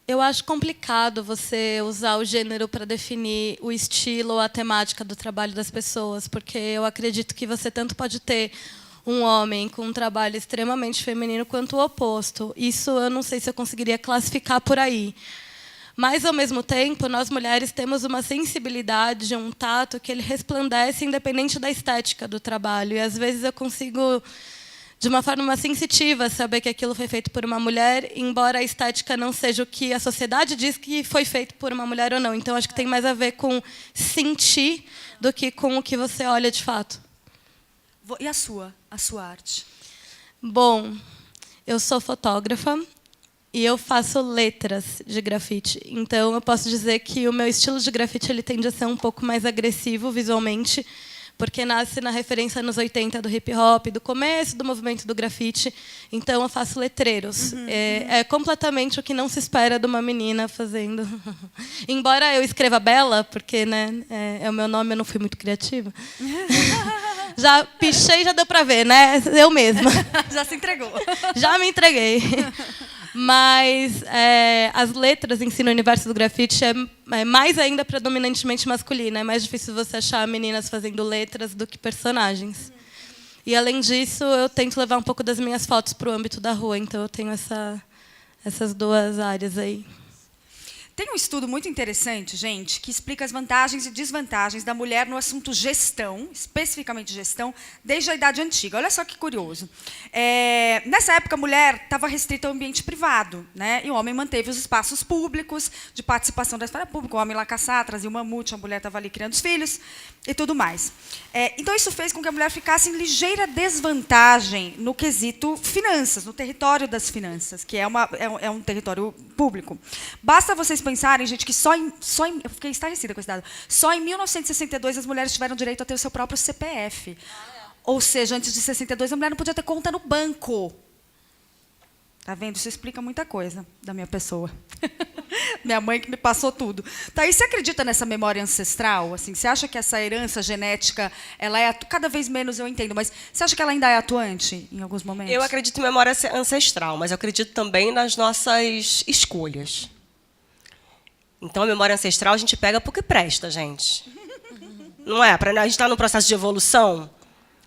Eu acho complicado você usar o gênero para definir o estilo ou a temática do trabalho das pessoas, porque eu acredito que você tanto pode ter um homem com um trabalho extremamente feminino quanto o oposto. Isso eu não sei se eu conseguiria classificar por aí. Mas, ao mesmo tempo, nós mulheres temos uma sensibilidade, um tato que ele resplandece independente da estética do trabalho. E, às vezes, eu consigo, de uma forma sensitiva, saber que aquilo foi feito por uma mulher, embora a estética não seja o que a sociedade diz que foi feito por uma mulher ou não. Então, acho que tem mais a ver com sentir do que com o que você olha de fato. E a sua arte? Bom, eu sou fotógrafa e eu faço letras de grafite. Então, eu posso dizer que o meu estilo de grafite ele tende a ser um pouco mais agressivo visualmente, porque nasce na referência anos 80 do hip-hop, do começo do movimento do grafite. Então, eu faço letreiros. É completamente o que não se espera de uma menina fazendo. Embora eu escreva Bela, porque, né, é o meu nome, eu não fui muito criativa. Já pichei, já deu para ver, né? Eu mesma. Já se entregou. Já me entreguei. Mas as letras em si no universo do grafite é mais ainda predominantemente masculino. É mais difícil você achar meninas fazendo letras do que personagens. E, além disso, eu tento levar um pouco das minhas fotos para o âmbito da rua. Então, eu tenho essas duas áreas aí. Tem um estudo muito interessante, gente, que explica as vantagens e desvantagens da mulher no assunto gestão, especificamente gestão, desde a Idade Antiga. Olha só que curioso. Nessa época, a mulher estava restrita ao ambiente privado, né? E o homem manteve os espaços públicos, de participação da esfera pública. O homem lá caçar, trazia um mamute, a mulher estava ali criando os filhos e tudo mais. Então, isso fez com que a mulher ficasse em ligeira desvantagem no quesito finanças, no território das finanças, que é um território público. Basta vocês pensarem, gente, que eu fiquei estarrecida com esse dado, só em 1962 as mulheres tiveram direito a ter o seu próprio CPF. Ou seja, antes de 62 a mulher não podia ter conta no banco. Tá vendo? Isso explica muita coisa da minha pessoa. Minha mãe que me passou tudo. Tá, e você acredita nessa memória ancestral? Assim, você acha que essa herança genética, ela é cada vez menos eu entendo, mas você acha que ela ainda é atuante em alguns momentos? Eu acredito em memória ancestral, mas eu acredito também nas nossas escolhas. Então, a memória ancestral a gente pega porque presta, gente. Não é? A gente está no processo de evolução.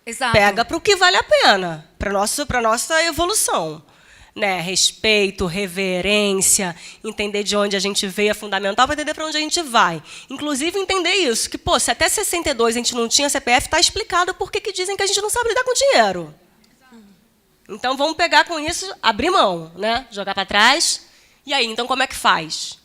Exato. Pega para o que vale a pena, para a nossa evolução. Né? Respeito, reverência, entender de onde a gente veio é fundamental para entender para onde a gente vai. Inclusive, entender isso, que, se até 62 a gente não tinha CPF, está explicado por que dizem que a gente não sabe lidar com dinheiro. Então, vamos pegar com isso, abrir mão, né? Jogar para trás. E aí, então, como é que faz?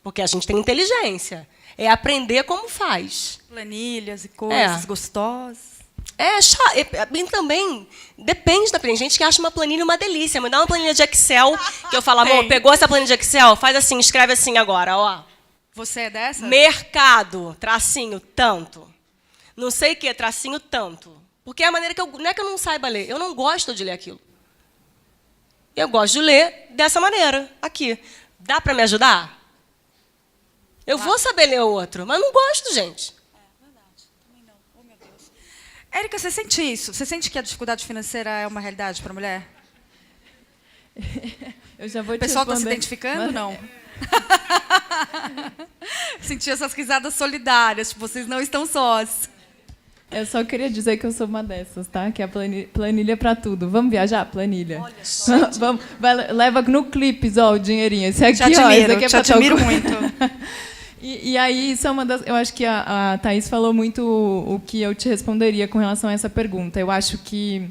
Porque a gente tem inteligência. É aprender como faz. Planilhas e coisas gostosas. E também depende da planilha. Tem gente que acha uma planilha uma delícia. Me dá uma planilha de Excel, que eu falo, amor, pegou essa planilha de Excel? Faz assim, escreve assim agora, ó. Você é dessa? Mercado, tracinho, tanto. Não sei o que, tracinho, tanto. Porque é a maneira que eu... Não é que eu não saiba ler, eu não gosto de ler aquilo. Eu gosto de ler dessa maneira, aqui. Dá para me ajudar? Eu vou saber ler o outro, mas não gosto, gente. Érica, você sente isso? Você sente que a dificuldade financeira é uma realidade para a mulher? Eu já vou O pessoal está se responder. identificando? Não. Senti essas risadas solidárias. Tipo, vocês não estão sós. Eu só queria dizer que eu sou uma dessas, tá? Que é a planilha para tudo. Vamos viajar? Planilha. Olha só. Vamos, leva no clipes, ó, o dinheirinho. Esse aqui, Te admiro, ó, esse aqui é te pra tal admiro coisa. muito. E aí, isso é uma das... Eu acho que a Thaís falou muito o que eu te responderia com relação a essa pergunta. Eu acho que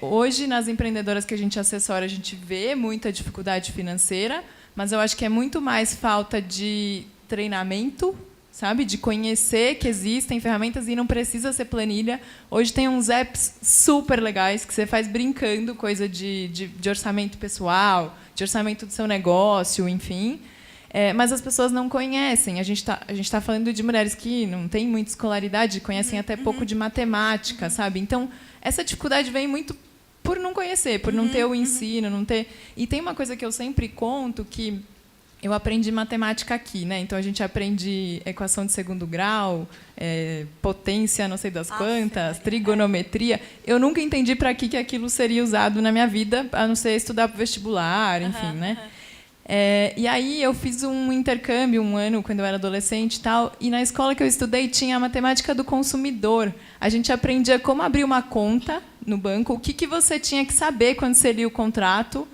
hoje, nas empreendedoras que a gente assessora, a gente vê muita dificuldade financeira, mas eu acho que é muito mais falta de treinamento, sabe? De conhecer que existem ferramentas e não precisa ser planilha. Hoje tem uns apps super legais que você faz brincando, coisa de orçamento pessoal, de orçamento do seu negócio, enfim. Mas as pessoas não conhecem. A gente tá falando de mulheres que não têm muita escolaridade, conhecem até pouco de matemática, sabe? Então, essa dificuldade vem muito por não conhecer, por não ter o ensino, não ter... E tem uma coisa que eu sempre conto, que eu aprendi matemática aqui, né? Então, a gente aprende equação de segundo grau, potência não sei das quantas, trigonometria. Eu nunca entendi para que aquilo seria usado na minha vida, a não ser estudar para o vestibular, enfim, né? E aí eu fiz um intercâmbio um ano, quando eu era adolescente e tal, e na escola que eu estudei tinha a matemática do consumidor. A gente aprendia como abrir uma conta no banco, o que você tinha que saber quando você lia o contrato,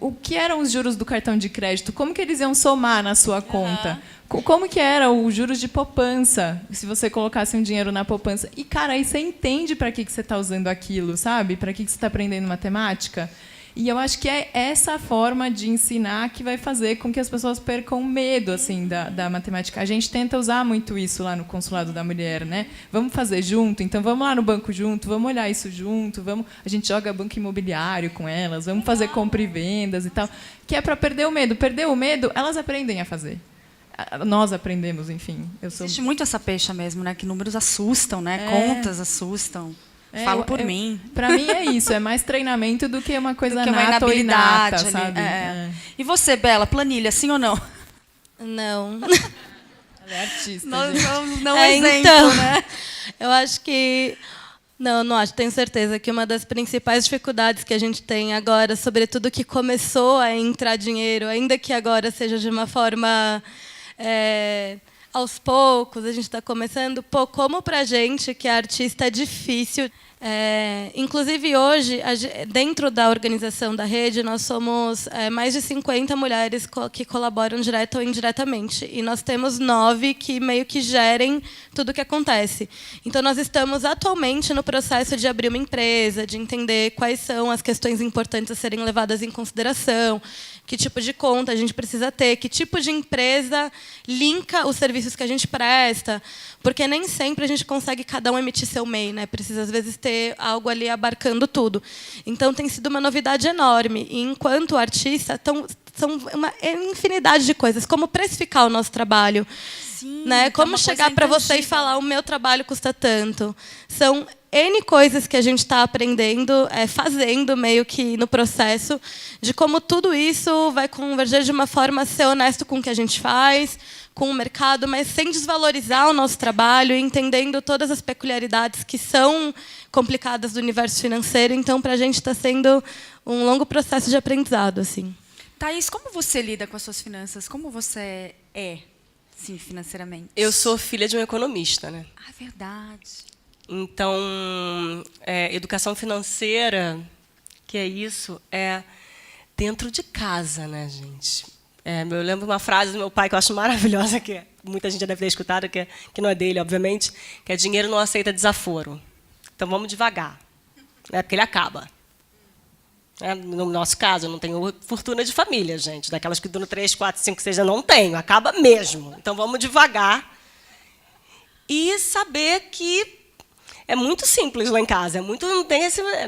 o que eram os juros do cartão de crédito, como que eles iam somar na sua conta, como que era os juros de poupança, se você colocasse um dinheiro na poupança. E, cara, aí você entende para que você está usando aquilo, sabe? Para que você está aprendendo matemática. E eu acho que é essa forma de ensinar que vai fazer com que as pessoas percam medo assim, da matemática. A gente tenta usar muito isso lá no Consulado da Mulher, né? Vamos fazer junto, então vamos lá no banco junto, vamos olhar isso junto, a gente joga banco imobiliário com elas, vamos fazer compra e vendas e tal, que é para perder o medo. Perder o medo, elas aprendem a fazer. Nós aprendemos, enfim. Existe muito essa pecha mesmo, né? Que números assustam, né? Contas assustam. Falo por mim. Para mim é isso, é mais treinamento do que uma coisa do que uma nata ou inata, ali, sabe? E você, Bela, planilha, sim ou não? Não. Ela é artista. Não exemplo, então, né? Eu acho que... Não acho. Tenho certeza que uma das principais dificuldades que a gente tem agora, sobretudo que começou a entrar dinheiro, ainda que agora seja de uma forma... aos poucos, a gente está começando. Como para a gente, que é artista, é difícil. Inclusive, hoje, dentro da organização da rede, nós somos mais de 50 mulheres que colaboram direta ou indiretamente. E nós temos 9 que meio que gerem tudo o que acontece. Então, nós estamos atualmente no processo de abrir uma empresa, de entender quais são as questões importantes a serem levadas em consideração, que tipo de conta a gente precisa ter, que tipo de empresa linka os serviços que a gente presta, porque nem sempre a gente consegue cada um emitir seu MEI, né? Precisa, às vezes, ter algo ali abarcando tudo. Então, tem sido uma novidade enorme. E, enquanto artista, são uma infinidade de coisas. Como precificar o nosso trabalho. Sim, né? Como chegar para você e falar, o meu trabalho custa tanto. São N coisas que a gente está aprendendo, fazendo meio que no processo, de como tudo isso vai converger de uma forma a ser honesto com o que a gente faz, com o mercado, mas sem desvalorizar o nosso trabalho, entendendo todas as peculiaridades que são complicadas do universo financeiro. Então, para a gente está sendo um longo processo de aprendizado, assim. Thaís, como você lida com as suas finanças? Como você sim, financeiramente? Eu sou filha de um economista, né? Ah, verdade. Então, educação financeira, que é isso, é dentro de casa, né, gente? Eu lembro uma frase do meu pai que eu acho maravilhosa, que muita gente já deve ter escutado, que não é dele, obviamente, que é: dinheiro não aceita desaforo. Então, vamos devagar, né, porque ele acaba. né? No nosso caso, eu não tenho fortuna de família, gente. Daquelas que duram 3, 4, 5, 6, eu não tenho. Acaba mesmo. Então, vamos devagar. E saber que é muito simples lá em casa.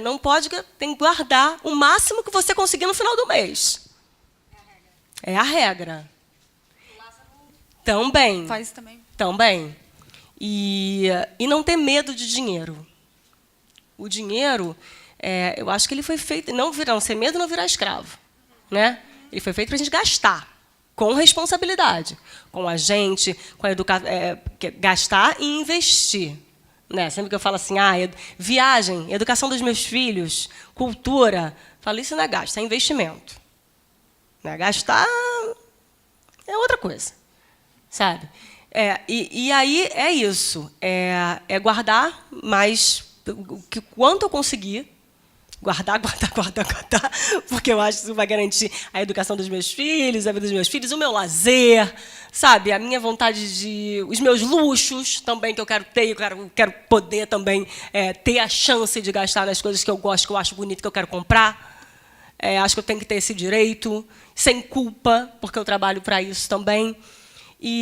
Não pode, tem que guardar o máximo que você conseguir no final do mês. É a regra. Também. Faz também. Também. E não ter medo de dinheiro. O dinheiro, eu acho que ele foi feito... Não ser medo, não virar escravo. Né? Ele foi feito para a gente gastar. Com responsabilidade. Com a gente, com a educação. Gastar e investir. Né? Sempre que eu falo assim, viagem, educação dos meus filhos, cultura, falo, isso não é gasto, é investimento. Né? Gastar é outra coisa, sabe? E aí é isso, é guardar mais, quanto eu conseguir, guardar, porque eu acho que isso vai garantir a educação dos meus filhos, a vida dos meus filhos, o meu lazer, sabe? A minha vontade os meus luxos também que eu quero ter, eu quero poder também ter a chance de gastar nas coisas que eu gosto, que eu acho bonito, que eu quero comprar. Acho que eu tenho que ter esse direito, sem culpa, porque eu trabalho para isso também.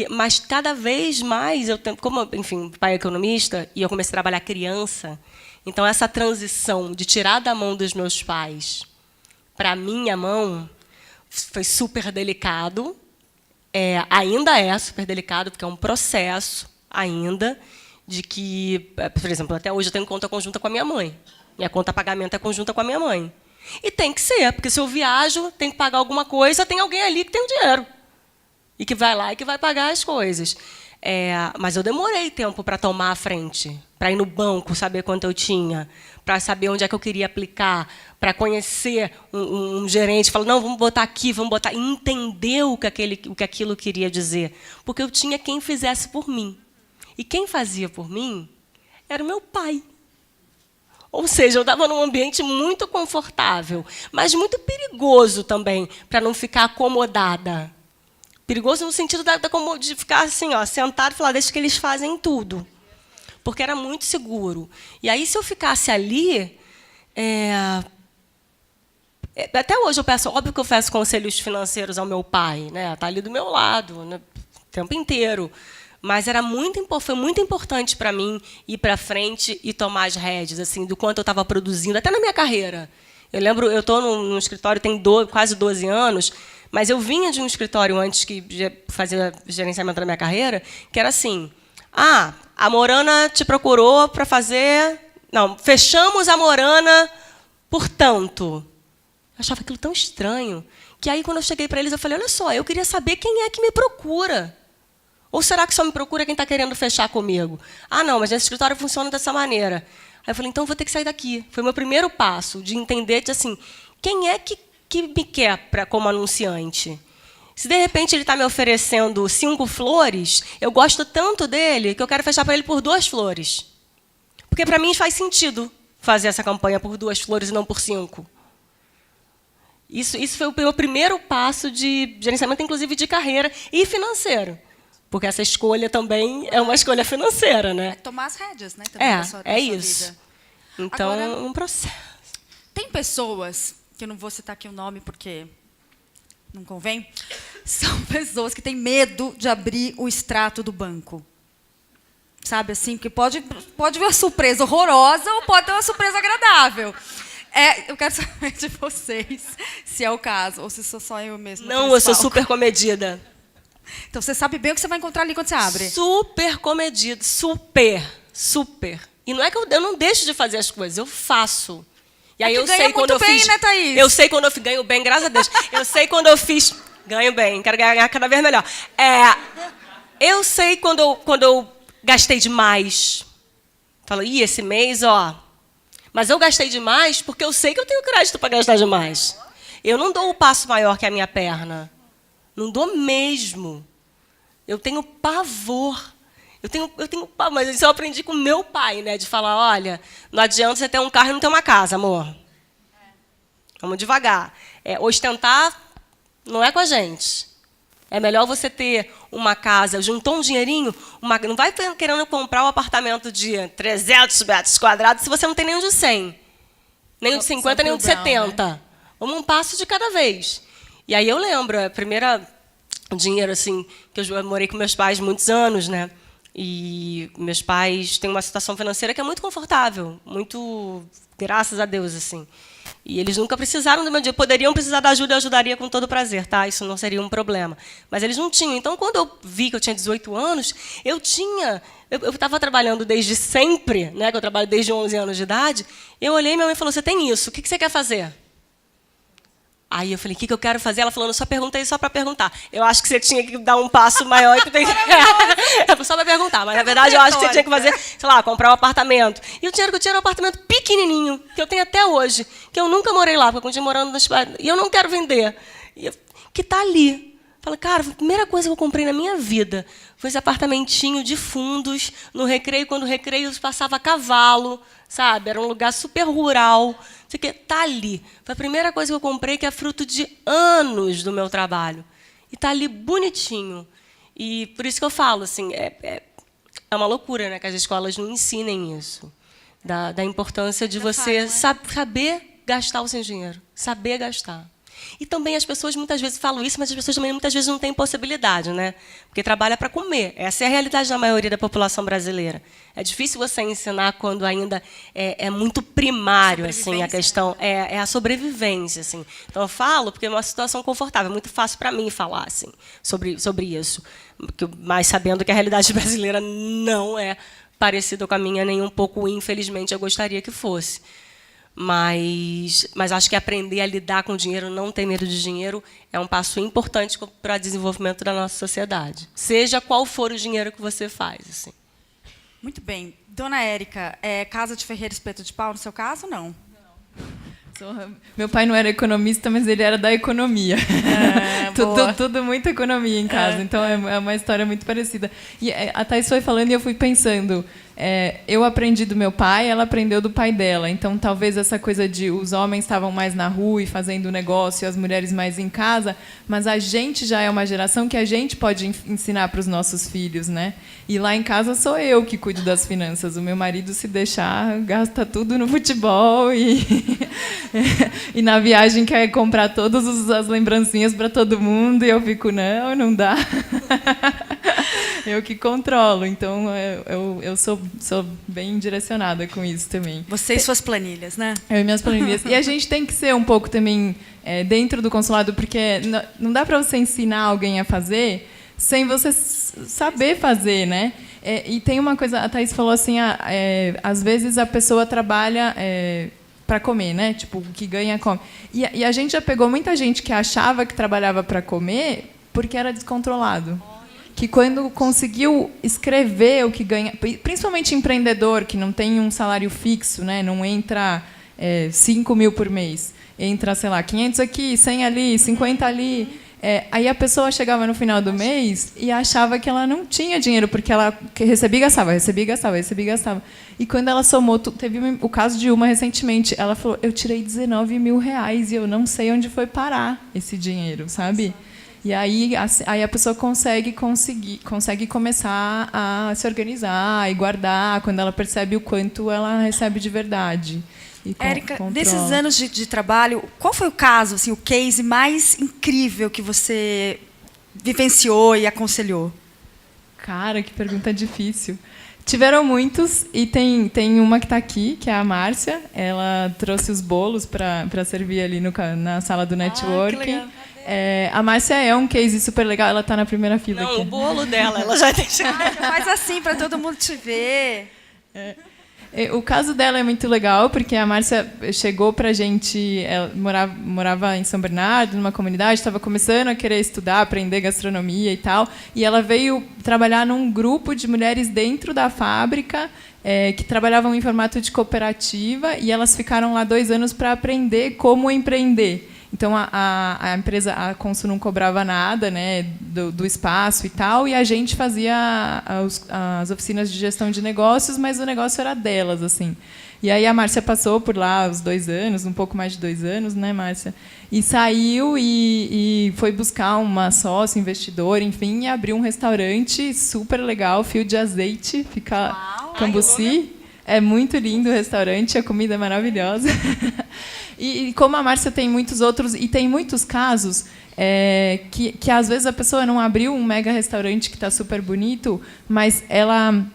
Mas cada vez mais, como, enfim, o pai é economista, e eu comecei a trabalhar criança, então, essa transição de tirar da mão dos meus pais para a minha mão foi super delicado. Ainda é super delicado, porque é um processo ainda de que, por exemplo, até hoje eu tenho conta conjunta com a minha mãe. Minha conta pagamento é conjunta com a minha mãe. E tem que ser, porque se eu viajo, tenho que pagar alguma coisa, tem alguém ali que tem o dinheiro. E que vai lá e que vai pagar as coisas. Mas eu demorei tempo para tomar a frente, para ir no banco, saber quanto eu tinha, para saber onde é que eu queria aplicar, para conhecer um gerente, falar, não, vamos botar aqui, vamos botar, e entender o que aquilo queria dizer. Porque eu tinha quem fizesse por mim. E quem fazia por mim era o meu pai. Ou seja, eu estava num ambiente muito confortável, mas muito perigoso também, para não ficar acomodada. Perigoso no sentido de ficar assim, sentado e falar, deixa que eles fazem tudo. Porque era muito seguro. E aí, se eu ficasse ali... Até hoje eu peço, óbvio que eu peço conselhos financeiros ao meu pai, né? Está ali do meu lado, né? O tempo inteiro. Mas foi muito importante para mim ir para frente e tomar as rédeas, assim, do quanto eu estava produzindo, até na minha carreira. Eu lembro, eu estou no escritório tem quase 12 anos, mas eu vinha de um escritório antes que fazia gerenciamento da minha carreira, que era assim, a Morana te procurou para fazer... Não, fechamos a Morana por tanto. Eu achava aquilo tão estranho, que aí, quando eu cheguei para eles, eu falei, olha só, eu queria saber quem é que me procura. Ou será que só me procura quem está querendo fechar comigo? Não, mas esse escritório funciona dessa maneira. Aí eu falei, então, vou ter que sair daqui. Foi o meu primeiro passo, de entender, assim, quem é que me quer como anunciante? Se, de repente, ele está me oferecendo 5 flores, eu gosto tanto dele que eu quero fechar para ele por 2 flores. Porque, para mim, faz sentido fazer essa campanha por 2 flores e não por 5. Isso foi o meu primeiro passo de gerenciamento, inclusive, de carreira e financeiro. Porque essa escolha também é uma escolha financeira, né? Tomar as rédeas, né? Também da sua isso. vida. Então, Agora, um processo. Tem pessoas, que eu não vou citar aqui o nome porque não convém, são pessoas que têm medo de abrir o extrato do banco. Sabe assim? Porque pode vir uma surpresa horrorosa ou pode ter uma surpresa agradável. Eu quero saber de vocês se é o caso, ou se sou só eu mesma. Não, eu sou super comedida. Então, você sabe bem o que você vai encontrar ali quando você abre. Super comedido, super. E não é que eu não deixo de fazer as coisas, eu faço. E aí eu sei quando eu fiz... né, Thaís? Eu sei quando eu ganho bem, graças a Deus. Eu sei quando eu fiz... Ganho bem, quero ganhar cada vez melhor. Eu sei quando eu gastei demais. Falo, esse mês, Mas eu gastei demais porque eu sei que eu tenho crédito para gastar demais. Eu não dou o passo maior que a minha perna. Não dou mesmo. Eu tenho pavor. Eu tenho pavor. Mas isso eu aprendi com meu pai, né? De falar, olha, não adianta você ter um carro e não ter uma casa, amor. Vamos devagar. Ostentar não é com a gente. É melhor você ter uma casa, juntou um dinheirinho, não vai querendo comprar um apartamento de 300 metros quadrados se você não tem nenhum de 100. Nem um de 50, nem um de 70. Né? Vamos um passo de cada vez. E aí eu lembro, o dinheiro, assim, que eu morei com meus pais muitos anos, né? E meus pais têm uma situação financeira que é muito confortável, muito, graças a Deus, assim. E eles nunca precisaram do meu dinheiro. Poderiam precisar da ajuda, eu ajudaria com todo prazer, tá? Isso não seria um problema. Mas eles não tinham. Então, quando eu vi que eu tinha 18 anos, eu estava trabalhando desde sempre, né? Que eu trabalho desde 11 anos de idade. Eu olhei e minha mãe falou: você tem isso, o que você quer fazer? Aí eu falei: o que eu quero fazer? Ela falou: só perguntei só para perguntar. Eu acho que você tinha que dar um passo maior. Só para perguntar, mas na verdade eu acho que você tinha que fazer, sei lá, comprar um apartamento. E o dinheiro que eu tinha era um apartamento pequenininho, que eu tenho até hoje, que eu nunca morei lá, porque eu continuo morando nos pais, e eu não quero vender. Que está ali. Fala, cara, a primeira coisa que eu comprei na minha vida foi esse apartamentinho de fundos, no recreio, quando o recreio passava a cavalo, sabe? Era um lugar super rural. Isso aqui está ali. Foi a primeira coisa que eu comprei, que é fruto de anos do meu trabalho. E está ali bonitinho. E por isso que eu falo, assim, é uma loucura, né, que as escolas não ensinem isso. Da importância de você saber gastar o seu dinheiro. Saber gastar. E também as pessoas muitas vezes falam isso, mas as pessoas também muitas vezes não têm possibilidade, né? Porque trabalha para comer. Essa é a realidade da maioria da população brasileira. É difícil você ensinar quando ainda é muito primário, assim, a questão é a sobrevivência, assim. Então eu falo porque é uma situação confortável, é muito fácil para mim falar assim sobre isso, mas sabendo que a realidade brasileira não é parecida com a minha nem um pouco, infelizmente eu gostaria que fosse. Mas acho que aprender a lidar com o dinheiro, não ter medo de dinheiro, é um passo importante para o desenvolvimento da nossa sociedade. Seja qual for o dinheiro que você faz. Assim. Muito bem. Dona Érica, casa de ferreiro espeto de pau, no seu caso, não? Meu pai não era economista, mas ele era da economia. Tudo muito economia em casa. Então, é uma história muito parecida. E a Thaís foi falando e eu fui pensando... eu aprendi do meu pai, ela aprendeu do pai dela. Então, talvez essa coisa de os homens estavam mais na rua e fazendo negócio e as mulheres mais em casa, mas a gente já é uma geração que a gente pode ensinar para os nossos filhos, né? E lá em casa sou eu que cuido das finanças. O meu marido, se deixar, gasta tudo no futebol e na viagem quer comprar todas as lembrancinhas para todo mundo e eu fico, não dá. Eu que controlo, então eu sou bem direcionada com isso também. Você e suas planilhas, né? Eu e minhas planilhas. E a gente tem que ser um pouco também dentro do consulado, porque não dá para você ensinar alguém a fazer sem você saber fazer, né? E tem uma coisa, a Thaís falou assim, às vezes a pessoa trabalha para comer, né? Tipo, o que ganha, come. E a gente já pegou muita gente que achava que trabalhava para comer porque era descontrolado. Que quando conseguiu escrever o que ganha, principalmente empreendedor, que não tem um salário fixo, né, não entra 5 mil por mês, entra, sei lá, 500 aqui, 100 ali, 50 ali. Aí a pessoa chegava no final do mês e achava que ela não tinha dinheiro, porque ela recebia e gastava, recebia e gastava, recebia e gastava. E quando ela somou, teve o caso de uma recentemente, ela falou, eu tirei 19 mil reais e eu não sei onde foi parar esse dinheiro, sabe? E aí a pessoa consegue começar a se organizar e guardar quando ela percebe o quanto ela recebe de verdade. Érica, nesses anos de trabalho, qual foi o caso, assim, o case mais incrível que você vivenciou e aconselhou? Cara, que pergunta difícil. Tiveram muitos, e tem uma que está aqui, que é a Márcia. Ela trouxe os bolos para servir ali na sala do networking. Que legal. A Márcia é um case super legal. Ela está na primeira fila aqui. Não, o bolo dela, ela já tem. Faz assim para todo mundo te ver. O caso dela é muito legal, porque a Márcia chegou para a gente, ela morava em São Bernardo, numa comunidade, estava começando a querer estudar, aprender gastronomia e tal, e ela veio trabalhar num grupo de mulheres dentro da fábrica, que trabalhavam em formato de cooperativa, e elas ficaram lá 2 anos para aprender como empreender. Então, a empresa, a Consul, não cobrava nada, né, do espaço e tal, e a gente fazia as oficinas de gestão de negócios, mas o negócio era delas, assim. E aí a Márcia passou por lá os 2 anos, um pouco mais de 2 anos, né, Márcia? E saiu e foi buscar uma sócia, investidora, enfim, e abriu um restaurante super legal, Fio de Azeite, fica Cambuci. É muito lindo o restaurante, a comida é maravilhosa. E como a Márcia tem muitos outros, e tem muitos casos que às vezes a pessoa não abriu um mega restaurante que está super bonito, mas ela,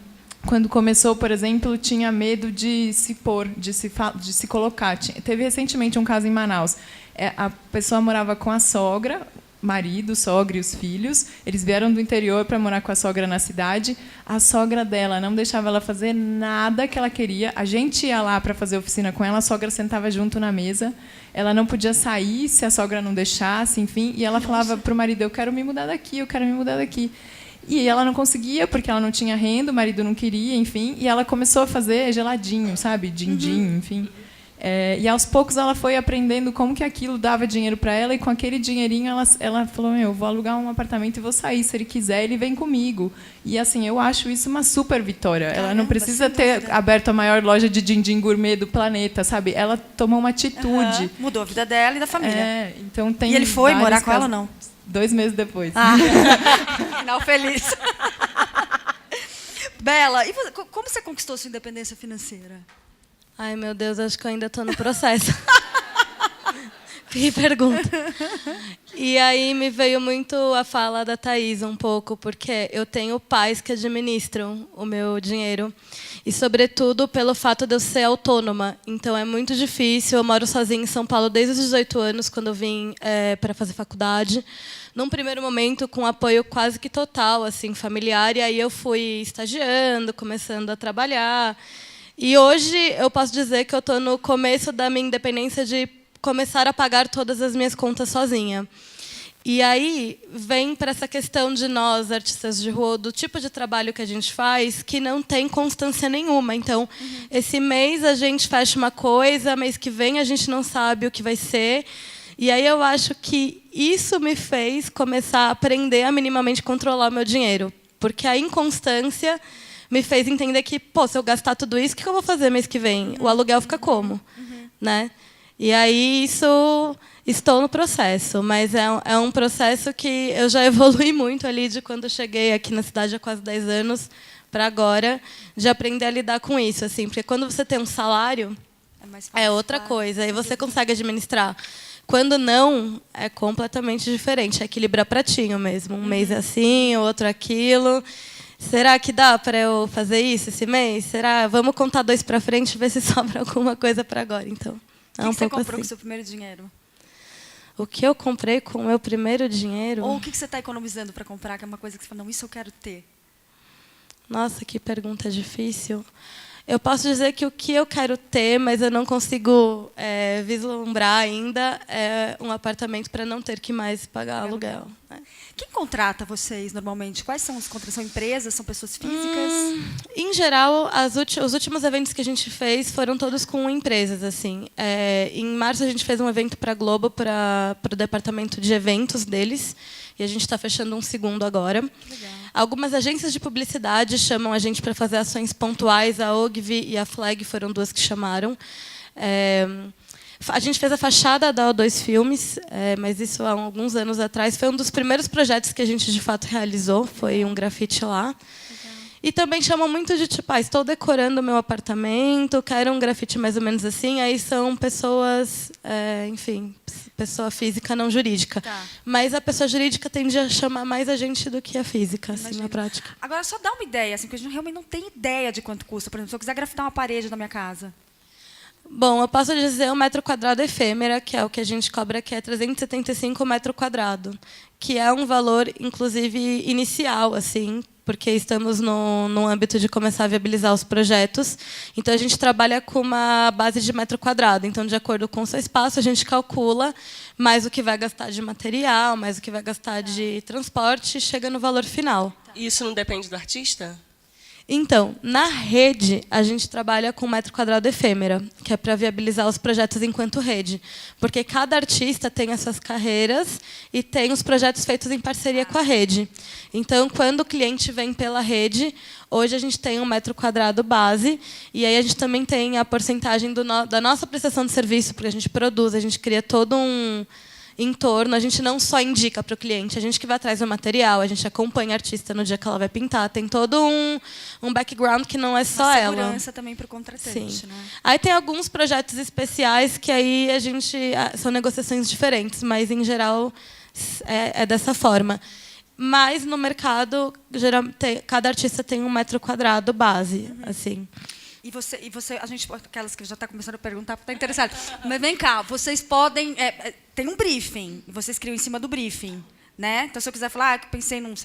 quando começou, por exemplo, tinha medo de se pôr, de se colocar. Teve recentemente um caso em Manaus. A pessoa morava com a sogra, marido, sogra e os filhos. Eles vieram do interior para morar com a sogra na cidade. A sogra dela não deixava ela fazer nada que ela queria. A gente ia lá para fazer oficina com ela, a sogra sentava junto na mesa. Ela não podia sair se a sogra não deixasse, enfim. E ela falava para o marido, eu quero me mudar daqui, eu quero me mudar daqui. E ela não conseguia, porque ela não tinha renda, o marido não queria, enfim. E ela começou a fazer geladinho, sabe? Din-din, enfim. E aos poucos ela foi aprendendo como que aquilo dava dinheiro para ela, e com aquele dinheirinho ela falou, eu vou alugar um apartamento e vou sair, se ele quiser ele vem comigo. E assim, eu acho isso uma super vitória. Caramba, ela não precisa ter aberto a maior loja de din-din gourmet do planeta, sabe? Ela tomou uma atitude. Mudou a vida dela e da família. Então tem e ele foi morar com ela ou não? 2 meses depois. Final feliz. Bela, e você, como você conquistou sua independência financeira? Ai, meu Deus, acho que eu ainda estou no processo. Que pergunta. E aí me veio muito a fala da Thaís um pouco, porque eu tenho pais que administram o meu dinheiro. E, sobretudo, pelo fato de eu ser autônoma. Então, é muito difícil. Eu moro sozinha em São Paulo desde os 18 anos, quando eu vim para fazer faculdade. Num primeiro momento, com apoio quase que total, assim, familiar. E aí eu fui estagiando, começando a trabalhar. E hoje eu posso dizer que eu estou no começo da minha independência de começar a pagar todas as minhas contas sozinha. E aí vem para essa questão de nós, artistas de rua, do tipo de trabalho que a gente faz, que não tem constância nenhuma. Então, esse mês a gente fecha uma coisa, mês que vem a gente não sabe o que vai ser. E aí eu acho que isso me fez começar a aprender a minimamente controlar o meu dinheiro. Porque a inconstância me fez entender que, se eu gastar tudo isso, o que eu vou fazer mês que vem? O aluguel fica como? Né? E aí, estou no processo, mas é um processo que eu já evolui muito ali de quando eu cheguei aqui na cidade há quase 10 anos para agora, de aprender a lidar com isso. Assim, porque quando você tem um salário, é outra coisa, e você consegue administrar. Quando não, é completamente diferente, é equilibrar pratinho mesmo. Um mês é assim, o outro é aquilo. Será que dá para eu fazer isso esse mês? Será? Vamos contar 2 para frente e ver se sobra alguma coisa para agora, então. O que você comprou com o seu primeiro dinheiro? O que eu comprei com o meu primeiro dinheiro? Ou o que você está economizando para comprar, que é uma coisa que você fala, não, isso eu quero ter? Nossa, que pergunta difícil. Eu posso dizer que o que eu quero ter, mas eu não consigo vislumbrar ainda, é um apartamento para não ter que mais pagar aluguel. Quem contrata vocês normalmente? Quais são os contratos? São empresas? São pessoas físicas? Em geral, os últimos eventos que a gente fez foram todos com empresas. Assim. Em março, a gente fez um evento para a Globo, para o departamento de eventos deles. E a gente está fechando um segundo agora. Legal. Algumas agências de publicidade chamam a gente para fazer ações pontuais. A Ogvi e a Flag foram 2 que chamaram. A gente fez a fachada da O2 Filmes, mas isso há alguns anos atrás. Foi um dos primeiros projetos que a gente, de fato, realizou. Foi um grafite lá. Legal. E também chamam muito de, tipo, estou decorando o meu apartamento, quero um grafite mais ou menos assim. Aí são pessoas, enfim, pessoa física, não jurídica. Tá. Mas a pessoa jurídica tende a chamar mais a gente do que a física, assim, na prática. Agora, só dá uma ideia, assim, porque a gente realmente não tem ideia de quanto custa. Por exemplo, se eu quiser grafitar uma parede na minha casa. Bom, eu posso dizer o metro quadrado efêmera, que é o que a gente cobra, que é 375 metro quadrado, que é um valor, inclusive, inicial, assim, porque estamos no âmbito de começar a viabilizar os projetos. Então, a gente trabalha com uma base de metro quadrado. Então, de acordo com o seu espaço, a gente calcula mais o que vai gastar de material, mais o que vai gastar de transporte, e chega no valor final. Isso não depende do artista? Então, na rede, a gente trabalha com metro quadrado efêmera, que é para viabilizar os projetos enquanto rede. Porque cada artista tem as suas carreiras e tem os projetos feitos em parceria com a rede. Então, quando o cliente vem pela rede, hoje a gente tem um metro quadrado base, e aí a gente também tem a porcentagem da nossa prestação de serviço, porque a gente produz, a gente cria todo em torno. A gente não só indica para o cliente, a gente que vai atrás do material, a gente acompanha a artista no dia que ela vai pintar. Tem todo um background que não é só Uma ela. segurança também para o contratante. Sim. Né? Aí tem alguns projetos especiais que aí a gente são negociações diferentes, mas em geral é dessa forma. Mas no mercado, cada artista tem 1 metro quadrado base, assim. E você, a gente, aquelas que já está começando a perguntar, está interessada. Mas vem cá, vocês podem, tem um briefing, e vocês criam em cima do briefing, né? Então, se eu quiser falar, que pensei num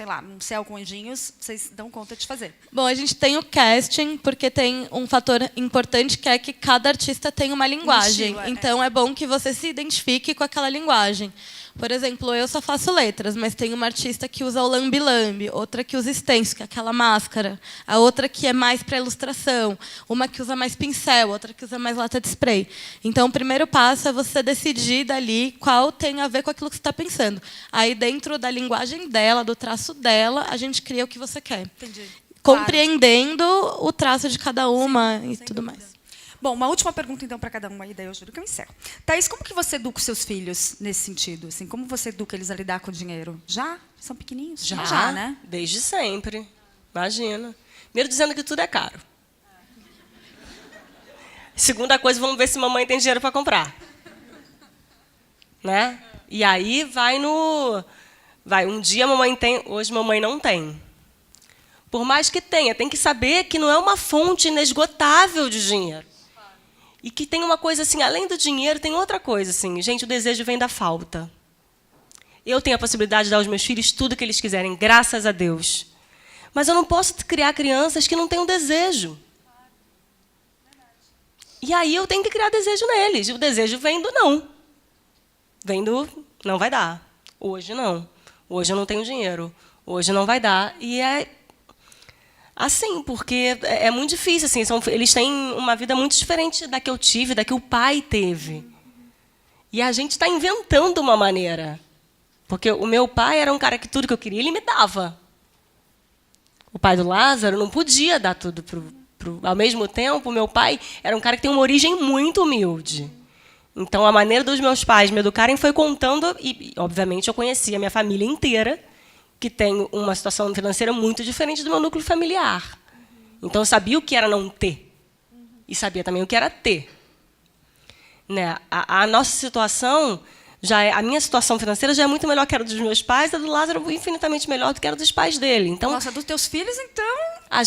céu com anjinhos, vocês dão conta de fazer. Bom, a gente tem o casting, porque tem um fator importante que é que cada artista tem uma linguagem. Estilo, então, é bom que você se identifique com aquela linguagem. Por exemplo, eu só faço letras, mas tem uma artista que usa o lambi-lambi, outra que usa stencil, que é aquela máscara, a outra que é mais para ilustração, uma que usa mais pincel, outra que usa mais lata de spray. Então, o primeiro passo é você decidir dali qual tem a ver com aquilo que você está pensando. Aí, dentro da linguagem dela, do traço dela, a gente cria o que você quer. Entendi. Compreendendo o traço de cada uma e tudo mais. Bom, uma última pergunta, então, para cada uma, e daí eu juro que eu encerro. Thaís, como que você educa os seus filhos nesse sentido? Assim, como você educa eles a lidar com o dinheiro? Já? São pequenininhos? Já, né? Desde sempre. Imagina. Primeiro dizendo que tudo é caro. Segunda coisa, vamos ver se mamãe tem dinheiro para comprar. Né? E aí um dia a mamãe tem, hoje mamãe não tem. Por mais que tenha, tem que saber que não é uma fonte inesgotável de dinheiro. E que tem uma coisa assim, além do dinheiro, tem outra coisa assim. Gente, o desejo vem da falta. Eu tenho a possibilidade de dar aos meus filhos tudo o que eles quiserem, graças a Deus. Mas eu não posso criar crianças que não têm um desejo. E aí eu tenho que criar desejo neles. O desejo vem do não. Vem do não vai dar. Hoje não. Hoje eu não tenho dinheiro. Hoje não vai dar. E é assim, porque é muito difícil. Assim, eles têm uma vida muito diferente da que eu tive, da que o pai teve. E a gente está inventando uma maneira. Porque o meu pai era um cara que tudo que eu queria, ele me dava. O pai do Lázaro não podia dar tudo ao mesmo tempo, o meu pai era um cara que tem uma origem muito humilde. Então, a maneira dos meus pais me educarem foi contando, e obviamente eu conhecia a minha família inteira, que tem uma situação financeira muito diferente do meu núcleo familiar. Então, eu sabia o que era não ter. E sabia também o que era ter. Né? A nossa situação, a minha situação financeira já é muito melhor que a dos meus pais, a do Lázaro infinitamente melhor do que a dos pais dele. Então, Nossa, dos teus filhos, então,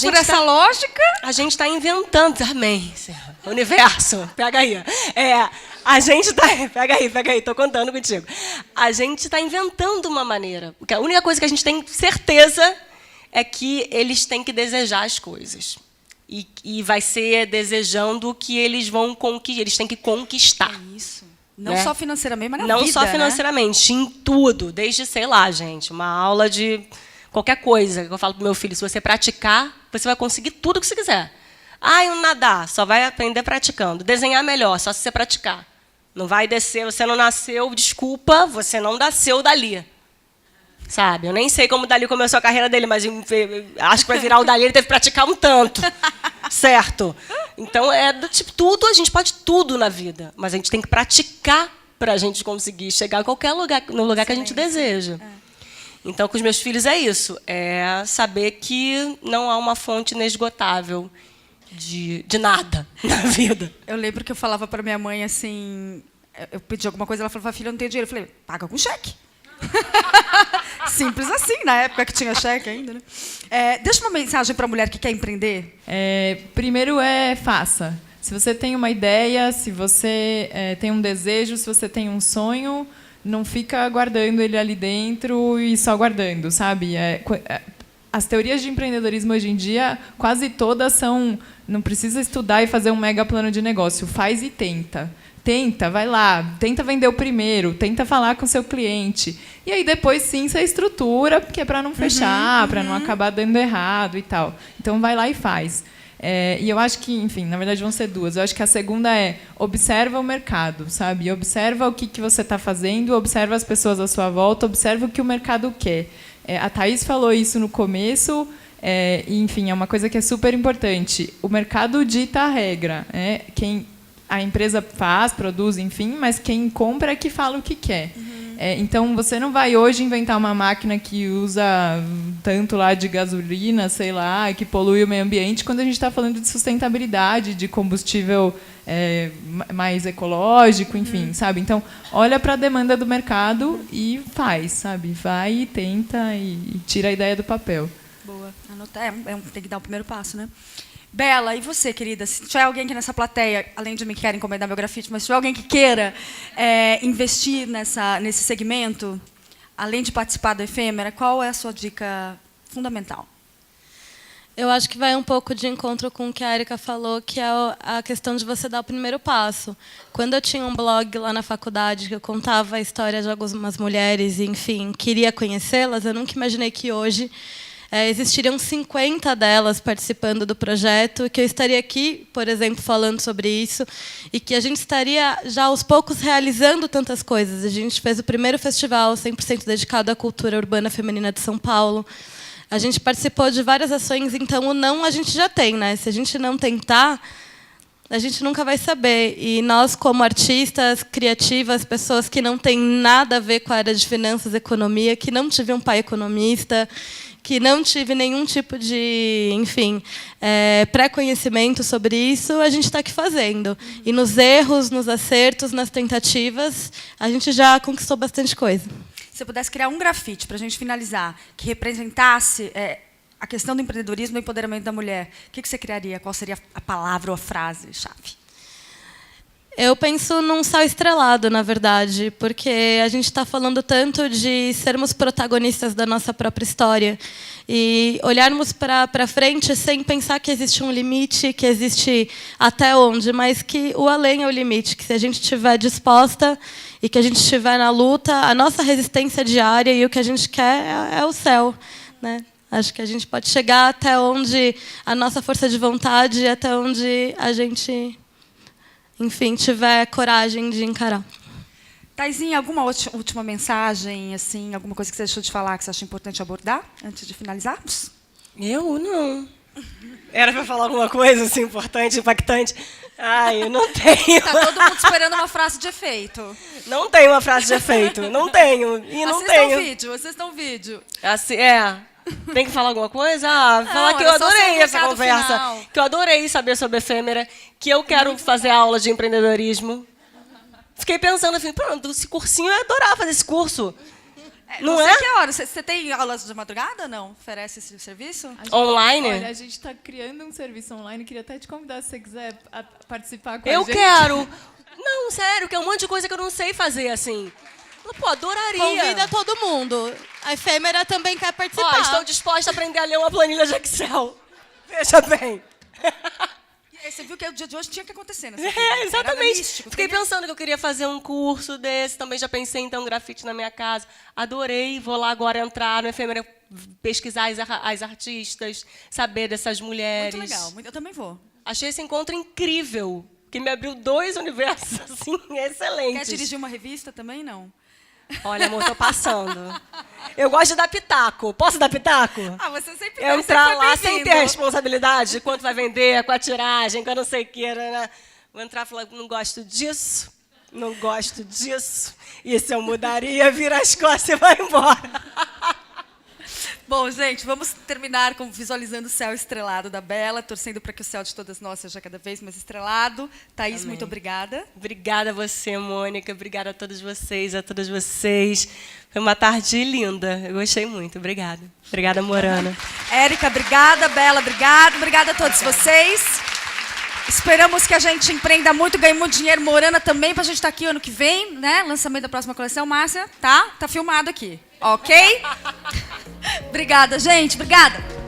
por essa lógica... A gente está inventando. Amém, Senhor. Universo, pega aí. A gente está... Pega aí, estou contando contigo. A gente está inventando uma maneira. Porque a única coisa que a gente tem certeza é que eles têm que desejar as coisas. E vai ser desejando que eles têm que conquistar. É isso. Não só financeiramente, mas na não vida, só financeiramente, em tudo. Desde, sei lá, gente, uma aula de qualquer coisa. Eu falo para o meu filho, se você praticar, você vai conseguir tudo que você quiser. Eu nadar, só vai aprender praticando. Desenhar melhor, só se você praticar. Não vai descer, você não nasceu, desculpa, você não nasceu dali. Sabe? Eu nem sei como o Dali começou a carreira dele, mas acho que para virar o Dali ele teve que praticar um tanto. Certo? Então, do tipo, tudo, a gente pode tudo na vida, mas a gente tem que praticar para a gente conseguir chegar a qualquer lugar, no lugar que a gente deseja. Então, com os meus filhos é isso, é saber que não há uma fonte inesgotável de nada na vida. Eu lembro que eu falava para minha mãe assim, eu pedi alguma coisa, ela falava, filha, eu não tenho dinheiro. Eu falei, paga com cheque. Simples assim, na época que tinha cheque ainda, né? Deixa uma mensagem para a mulher que quer empreender. Primeiro faça. Se você tem uma ideia, se você tem um desejo, se você tem um sonho, não fica guardando ele ali dentro e só guardando, sabe? As teorias de empreendedorismo hoje em dia, quase todas são... Não precisa estudar e fazer um mega plano de negócio. Faz e tenta. Tenta, vai lá, tenta vender o primeiro, tenta falar com o seu cliente. E aí depois sim você estrutura, porque é para não fechar, para não acabar dando errado e tal. Então vai lá e faz. E eu acho que, enfim, na verdade vão ser duas. Eu acho que a segunda observa o mercado, sabe? Observa o que você está fazendo, observa as pessoas à sua volta, observa o que o mercado quer. A Thaís falou isso no começo, e, enfim, é uma coisa que é super importante. O mercado dita a regra. A empresa faz, produz, enfim, mas quem compra é que fala o que quer. Então, você não vai hoje inventar uma máquina que usa tanto lá de gasolina, sei lá, que polui o meio ambiente, quando a gente está falando de sustentabilidade, de combustível mais ecológico, enfim, sabe? Então, olha para a demanda do mercado e faz, sabe? Vai e tenta e tira a ideia do papel. Boa. Anotar, tem que dar o primeiro passo, né? Bela, e você, querida? Se tiver alguém aqui nessa plateia, além de me querer encomendar meu grafite, mas se tiver alguém que queira investir nesse segmento, além de participar do Efêmera, qual é a sua dica fundamental? Eu acho que vai um pouco de encontro com o que a Erika falou, que é a questão de você dar o primeiro passo. Quando eu tinha um blog lá na faculdade, que eu contava a história de algumas mulheres e, enfim, queria conhecê-las, eu nunca imaginei que hoje existiriam 50 delas participando do projeto, que eu estaria aqui, por exemplo, falando sobre isso, e que a gente estaria já aos poucos realizando tantas coisas. A gente fez o primeiro festival 100% dedicado à cultura urbana feminina de São Paulo. A gente participou de várias ações, então o não a gente já tem, né? Se a gente não tentar, a gente nunca vai saber. E nós, como artistas, criativas, pessoas que não têm nada a ver com a área de finanças e economia, que não tive um pai economista, que não tive nenhum tipo de, enfim, pré-conhecimento sobre isso, a gente está aqui fazendo. E nos erros, nos acertos, nas tentativas, a gente já conquistou bastante coisa. Se você pudesse criar um grafite, para a gente finalizar, que representasse a questão do empreendedorismo e do empoderamento da mulher, o que você criaria? Qual seria a palavra ou a frase-chave? Eu penso num céu estrelado, na verdade, porque a gente está falando tanto de sermos protagonistas da nossa própria história e olharmos para frente sem pensar que existe um limite, que existe até onde, mas que o além é o limite, que se a gente estiver disposta e que a gente estiver na luta, a nossa resistência diária e o que a gente quer é o céu, né? Acho que a gente pode chegar até onde a nossa força de vontade, até onde a gente, enfim, tiver coragem de encarar. Taizinha, alguma última mensagem, assim, alguma coisa que você deixou de falar que você acha importante abordar antes de finalizarmos? Eu não. Era para falar alguma coisa assim, importante, impactante? Ai, eu não tenho. Está todo mundo esperando uma frase de efeito. Não tenho uma frase de efeito. Não tenho. E não tenho. Assistam o vídeo. Assim, tem que falar alguma coisa? Falar que eu adorei essa conversa. Final. Que eu adorei saber sobre a Efêmera. Que eu quero fazer aula de empreendedorismo. Fiquei pensando assim, pronto, esse cursinho, eu adorava fazer esse curso. Não é? Que hora? Você tem aulas de madrugada ou não? Oferece esse serviço? Online? Olha, a gente está criando um serviço online. Queria até te convidar, se você quiser participar com a gente. Eu quero. Não, sério, que é um monte de coisa que eu não sei fazer, assim. Pô, adoraria. Convida todo mundo. A Efêmera também quer participar. Estou disposta a aprender a ler uma planilha de Excel. Veja bem. Você viu que o dia de hoje tinha que acontecer, né? Exatamente. Místico, Fiquei pensando que eu queria fazer um curso desse. Também já pensei em ter um grafite na minha casa. Adorei. Vou lá agora entrar no Efêmera, pesquisar as artistas, saber dessas mulheres. Muito legal. Eu também vou. Achei esse encontro incrível, que me abriu 2 universos assim, excelentes. Quer dirigir uma revista também? Não. Olha, amor, tô passando. Eu gosto de dar pitaco. Posso dar pitaco? Você sempre eu entrar lá sem ter responsabilidade de quanto vai vender, com a tiragem, com a não sei o que. Né? Vou entrar e falar, não gosto disso, não gosto disso. E se eu mudaria, vira as costas e vai embora. Bom, gente, vamos terminar visualizando o céu estrelado da Bela, torcendo para que o céu de todas nós seja cada vez mais estrelado. Thaís, Amém. muito obrigada. Obrigada a você, Mônica. Obrigada a todos vocês, a todas vocês. Foi uma tarde linda. Eu gostei muito. Obrigada. Obrigada, Morana. Érica, obrigada. Bela, obrigada. Obrigada a todos vocês. Esperamos que a gente empreenda muito, ganhe muito dinheiro. Morana também, para a gente estar aqui ano que vem, né? Lançamento da próxima coleção. Márcia, tá? Tá filmado aqui. Ok? Obrigada, gente. Obrigada.